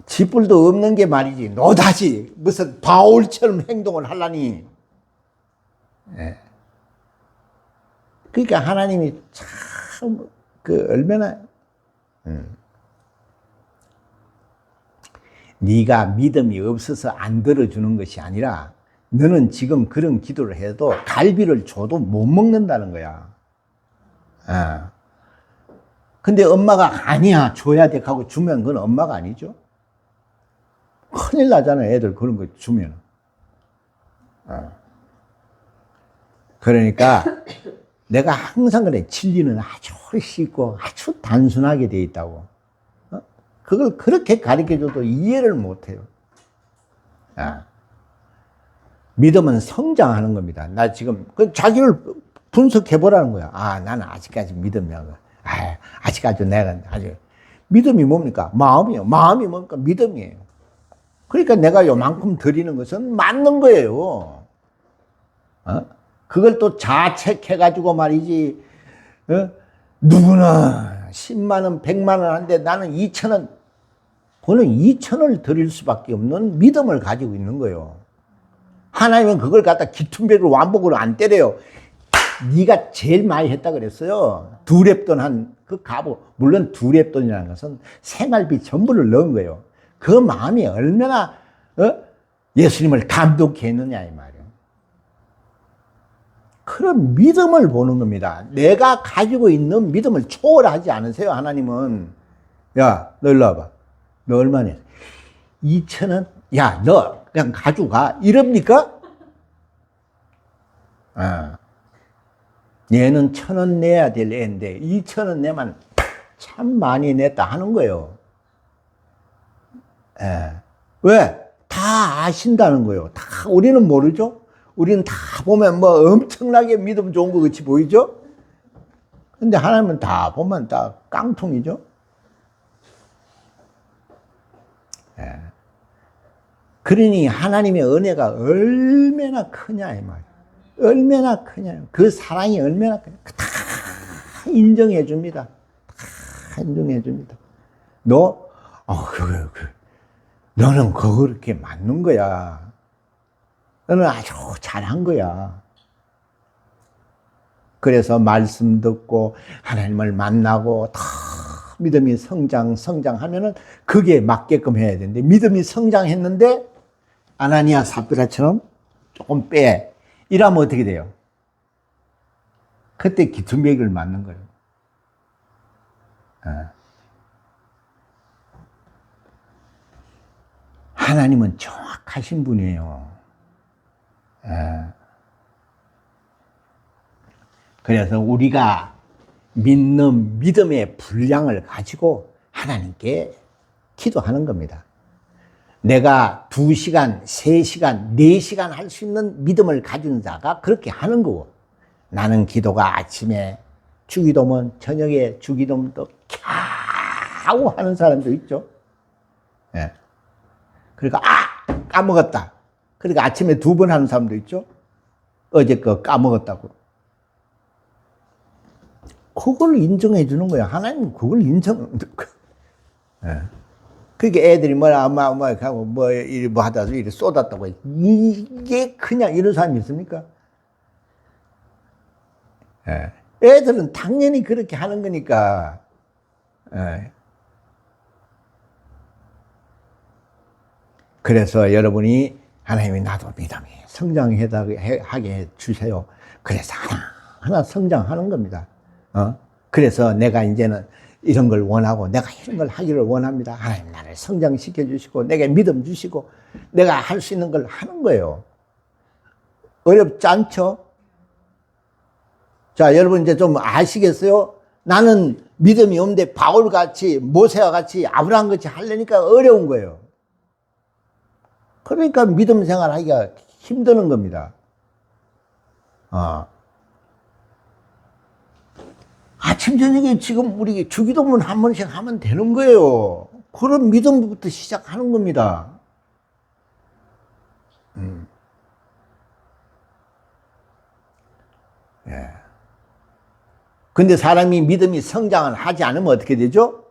Speaker 1: 쥐뿔도 없는 게 말이지. 너다지 무슨 바울처럼 행동을 하려니. 예. 그러니까 하나님이 참 얼마나 네가 믿음이 없어서 안 들어주는 것이 아니라 너는 지금 그런 기도를 해도 갈비를 줘도 못 먹는다는 거야. 근데 엄마가 아니야 줘야 돼 하고 주면 그건 엄마가 아니죠. 큰일 나잖아요, 애들 그런 거 주면. 그러니까 내가 항상 그래. 진리는 아주 쉽고 아주 단순하게 돼 있다고. 그걸 그렇게 가르쳐줘도 이해를 못해요. 믿음은 성장하는 겁니다. 나 지금 자기를 분석해보라는 거야. 나는 아직까지 믿음이 아직까지 내가 아직 믿음이 뭡니까? 마음이요. 마음이 뭡니까? 믿음이에요. 그러니까 내가 요만큼 드리는 것은 맞는 거예요. 그걸 또 자책해가지고 말이지, 누구나 10만 원, 100만 원 하는데 나는 2천 원, 그거는 2천 원을 드릴 수밖에 없는 믿음을 가지고 있는 거예요. 하나님은 그걸 갖다 기퉁배로 완복으로 안 때려요. 네가 제일 많이 했다 그랬어요. 두 랩돈 한 그 값, 물론 두 랩돈이라는 것은 생활비 전부를 넣은 거예요. 그 마음이 얼마나 예수님을 감동케 했느냐 이 말이에요. 그런 믿음을 보는 겁니다. 내가 가지고 있는 믿음을 초월하지 않으세요, 하나님은. 야, 너 일로 와봐. 너 얼마나 했어? 2천 원? 야, 너 그냥 가져가. 이럽니까? 얘는 1,000원 내야 될 애인데 2,000원 내면 참 많이 냈다 하는 거예요. 왜? 다 아신다는 거예요. 다 우리는 모르죠? 우리는 다 보면 뭐 엄청나게 믿음 좋은 것 같이 보이죠? 근데 하나님은 다 보면 다 깡통이죠? 그러니 하나님의 은혜가 얼마나 크냐 이 말이에요. 얼마나 크냐. 그 사랑이 얼마나 크냐. 다 인정해 줍니다. 다 인정해 줍니다. 너는 그렇게 맞는 거야. 너는 아주 잘한 거야. 그래서 말씀 듣고 하나님을 만나고 다 믿음이 성장하면은 그게 맞게끔 해야 되는데 믿음이 성장했는데 아나니아 삽비라처럼 조금 빼. 이러면 어떻게 돼요? 그때 기퉁배기를 맞는 거예요. 하나님은 정확하신 분이에요. 그래서 우리가 믿는 믿음의 분량을 가지고 하나님께 기도하는 겁니다. 내가 2시간, 3시간, 4시간 할 수 있는 믿음을 가진 자가 그렇게 하는 거고, 나는 기도가 아침에 주기도면 저녁에 주기도면 또 캬우 하는 사람도 있죠. 그러니까 까먹었다. 그러니까 아침에 2번 하는 사람도 있죠. 어제 거 까먹었다고. 그걸 인정해 주는 거야. 하나님은 그걸 그러니까 애들이 엄마 하고 뭐 하다 이렇게 쏟았다고 해. 이게 그냥 이런 사람이 있습니까? 애들은 당연히 그렇게 하는 거니까. 예. 그래서 여러분이 하나님이 나도 믿음이 성장하게 해 주세요. 그래서 하나 성장하는 겁니다. 그래서 내가 이제는 이런 걸 원하고 내가 이런 걸 하기를 원합니다. 하나님 나를 성장시켜 주시고 내게 믿음 주시고 내가 할 수 있는 걸 하는 거예요. 어렵지 않죠? 자, 여러분 이제 좀 아시겠어요? 나는 믿음이 없는데 바울같이 모세와 같이 아브라함같이 하려니까 어려운 거예요. 그러니까 믿음 생활하기가 힘드는 겁니다. 아침 저녁에 지금 우리 주기도문 한 번씩 하면 되는 거예요. 그런 믿음부터 시작하는 겁니다. 예. 근데 사람이 믿음이 성장을 하지 않으면 어떻게 되죠?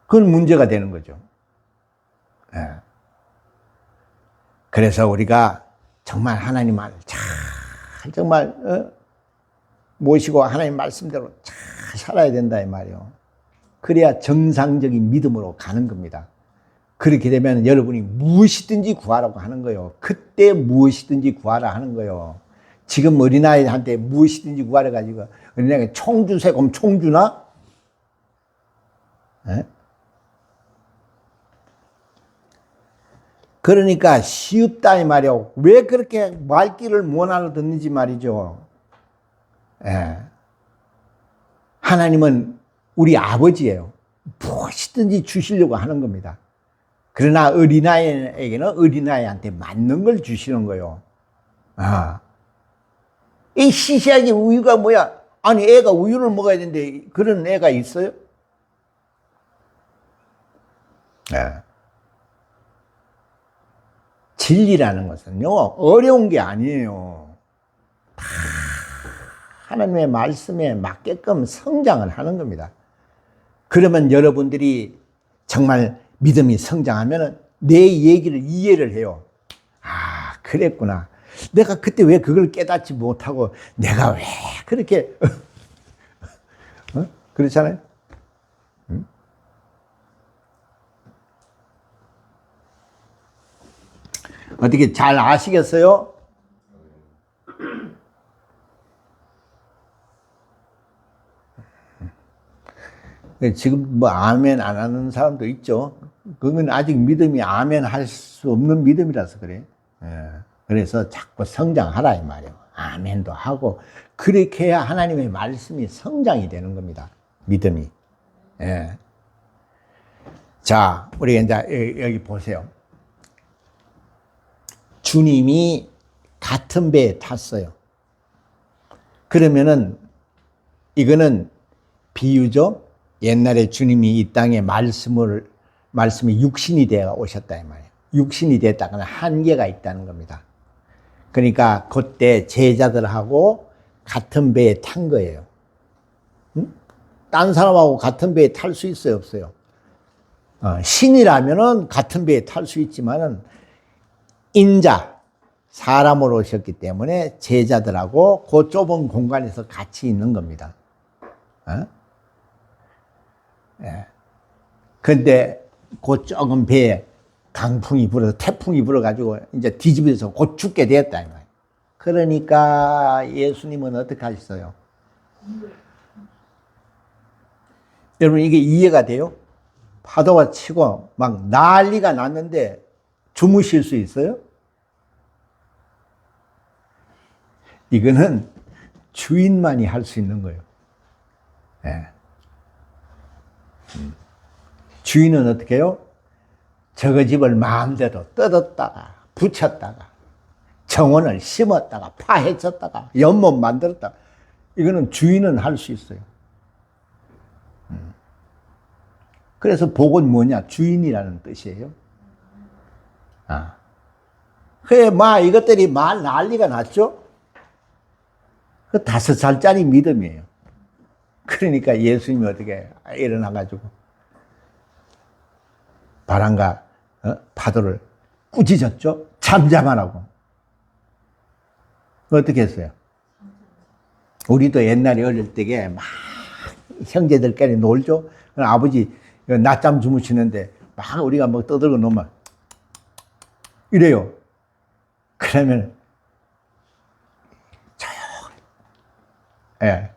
Speaker 1: 그건 문제가 되는 거죠. 예. 그래서 우리가 정말 하나님을 잘 정말 모시고 하나님 말씀대로 잘 살아야 된다 이 말이에요. 그래야 정상적인 믿음으로 가는 겁니다. 그렇게 되면 여러분이 무엇이든지 구하라고 하는 거예요. 그때 무엇이든지 구하라 하는 거예요. 지금 어린아이한테 무엇이든지 구하라 가지고 어린아이가 총 주세요 그럼 총 주나? 네? 그러니까 쉽다 이 말이에요. 왜 그렇게 말귀를 못 알아듣는지 말이죠. 예. 하나님은 우리 아버지예요. 무엇이든지 주시려고 하는 겁니다. 그러나 어린아이에게는 어린아이한테 맞는 걸 주시는 거예요. 이 시시하게 우유가 뭐야? 아니 애가 우유를 먹어야 되는데 그런 애가 있어요? 예. 진리라는 것은요 어려운 게 아니에요. 다 하나님의 말씀에 맞게끔 성장을 하는 겁니다. 그러면 여러분들이 정말 믿음이 성장하면 내 얘기를 이해를 해요. 아 그랬구나. 내가 그때 왜 그걸 깨닫지 못하고 내가 왜 그렇게 그렇잖아요. 어떻게 잘 아시겠어요? 지금 뭐 아멘 안 하는 사람도 있죠. 그건 아직 믿음이 아멘 할 수 없는 믿음이라서 그래. 예. 그래서 자꾸 성장하라 이 말이에요. 아멘도 하고 그렇게 해야 하나님의 말씀이 성장이 되는 겁니다. 믿음이. 예. 자, 우리 이제 여기 보세요. 주님이 같은 배에 탔어요. 그러면은 이거는 비유죠. 옛날에 주님이 이 땅에 말씀이 육신이 되어 오셨다 이 말이에요. 육신이 됐다거나 한계가 있다는 겁니다. 그러니까 그때 제자들하고 같은 배에 탄 거예요. 응? 딴 사람하고 같은 배에 탈 수 있어요, 없어요? 신이라면은 같은 배에 탈 수 있지만은 인자, 사람으로 오셨기 때문에 제자들하고 그 좁은 공간에서 같이 있는 겁니다. 예. 근데 그 적은 배에 강풍이 불어서 태풍이 불어가지고 이제 뒤집어서 곧 죽게 되었다. 이 말이에요. 그러니까 예수님은 어떻게 하셨어요? 여러분 이게 이해가 돼요? 파도가 치고 막 난리가 났는데 주무실 수 있어요? 이거는 주인만이 할 수 있는 거예요. 예. 주인은 어떻게 해요? 저거 집을 마음대로 뜯었다가 붙였다가 정원을 심었다가 파헤쳤다가 연못 만들었다가 이거는 주인은 할 수 있어요. 그래서 복은 뭐냐? 주인이라는 뜻이에요. 그래, 이것들이 난리가 났죠? 그 5살짜리 믿음이에요. 그러니까 예수님이 어떻게 일어나가지고 바람과 파도를 꾸짖었죠? 잠잠하라고. 어떻게 했어요? 우리도 옛날에 어릴 때에 막 형제들끼리 놀죠. 그럼 아버지 낮잠 주무시는데 막 우리가 뭐 떠들고 놀면 이래요. 그러면 조용히, 예.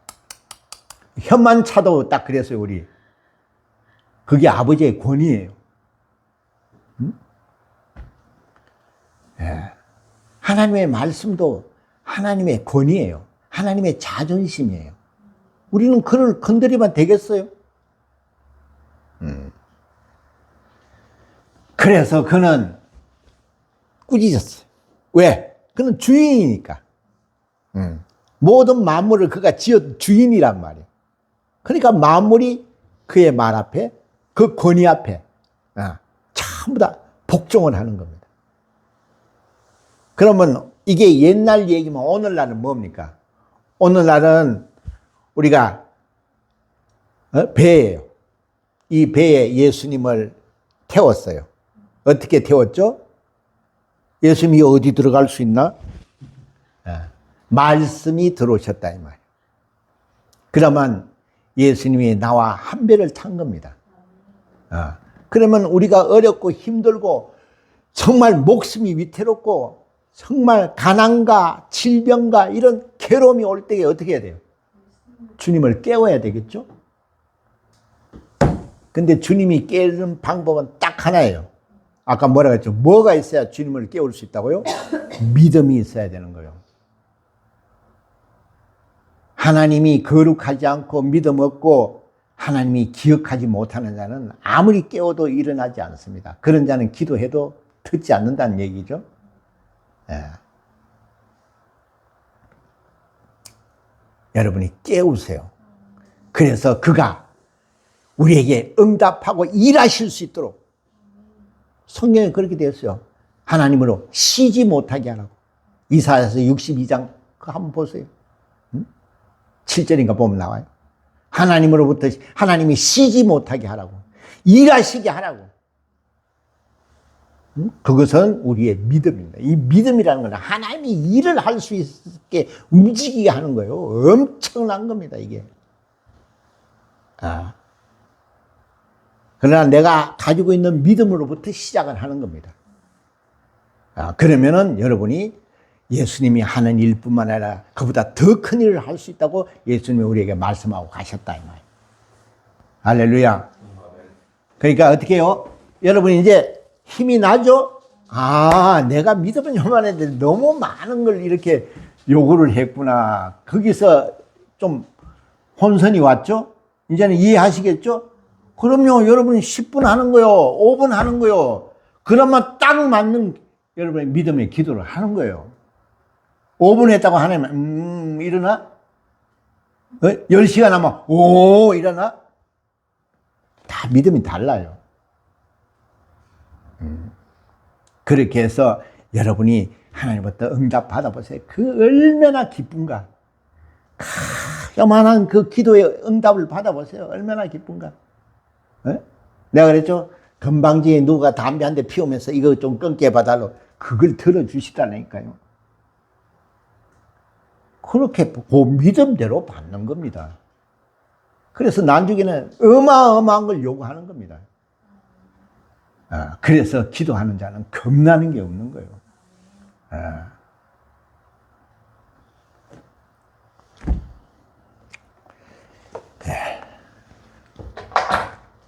Speaker 1: 혀만 차도 딱 그랬어요, 우리. 그게 아버지의 권위예요. 예. 하나님의 말씀도 하나님의 권위예요. 하나님의 자존심이에요. 우리는 그를 건드리면 되겠어요? 그래서 그는 꾸짖었어요. 왜? 그는 주인이니까. 모든 만물을 그가 지어 주인이란 말이에요. 그러니까 만물이 그의 말 앞에, 그 권위 앞에 전부 다 복종을 하는 겁니다. 그러면 이게 옛날 얘기면 오늘날은 뭡니까? 오늘날은 우리가 배예요. 이 배에 예수님을 태웠어요. 어떻게 태웠죠? 예수님이 어디 들어갈 수 있나? 말씀이 들어오셨다 이 말이에요. 그러면 예수님이 나와 한 배를 탄 겁니다. 그러면 우리가 어렵고 힘들고 정말 목숨이 위태롭고 정말 가난과 질병과 이런 괴로움이 올 때에 어떻게 해야 돼요? 주님을 깨워야 되겠죠? 근데 주님이 깨우는 방법은 딱 하나예요. 아까 뭐라고 했죠? 뭐가 있어야 주님을 깨울 수 있다고요? 믿음이 있어야 되는 거예요. 하나님이 거룩하지 않고 믿음 없고 하나님이 기억하지 못하는 자는 아무리 깨워도 일어나지 않습니다. 그런 자는 기도해도 듣지 않는다는 얘기죠. 예. 여러분이 깨우세요. 그래서 그가 우리에게 응답하고 일하실 수 있도록 성경에 그렇게 되었어요. 하나님으로 쉬지 못하게 하라고. 이사야서 62장 그거 한번 보세요. 7절인가 보면 나와요. 하나님으로부터 하나님이 쉬지 못하게 하라고. 일하시게 하라고. 그것은 우리의 믿음입니다. 이 믿음이라는 건 하나님이 일을 할 수 있게 움직이게 하는 거예요. 엄청난 겁니다, 이게. 그러나 내가 가지고 있는 믿음으로부터 시작을 하는 겁니다. 그러면은 여러분이 예수님이 하는 일뿐만 아니라 그보다 더 큰 일을 할 수 있다고 예수님이 우리에게 말씀하고 가셨다 이 말이에요. 할렐루야. 그러니까 어떻게 해요? 여러분이 이제 힘이 나죠? 내가 믿음은 요만했는데 너무 많은 걸 이렇게 요구를 했구나. 거기서 좀 혼선이 왔죠? 이제는 이해하시겠죠? 그럼요, 여러분이 10분 하는 거요, 5분 하는 거요. 그러면 딱 맞는 여러분의 믿음의 기도를 하는 거예요. 5분 했다고 하나님, 일어나? 10시간 하면, 일어나? 다 믿음이 달라요. 그렇게 해서 여러분이 하나님부터 응답 받아보세요. 그 얼마나 기쁜가. 요만한 그 기도의 응답을 받아보세요. 얼마나 기쁜가. 내가 그랬죠? 건방지게 누가 담배 한 대 피우면서 이거 좀 끊게 해봐달라고. 그걸 들어주시다니까요. 그렇게 그 믿음대로 받는 겁니다. 그래서 나중에는 어마어마한 걸 요구하는 겁니다. 그래서 기도하는 자는 겁나는 게 없는 거예요.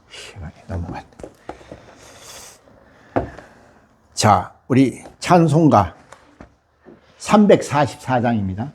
Speaker 1: 시간이 넘어갔네. 자, 우리 찬송가 344장입니다.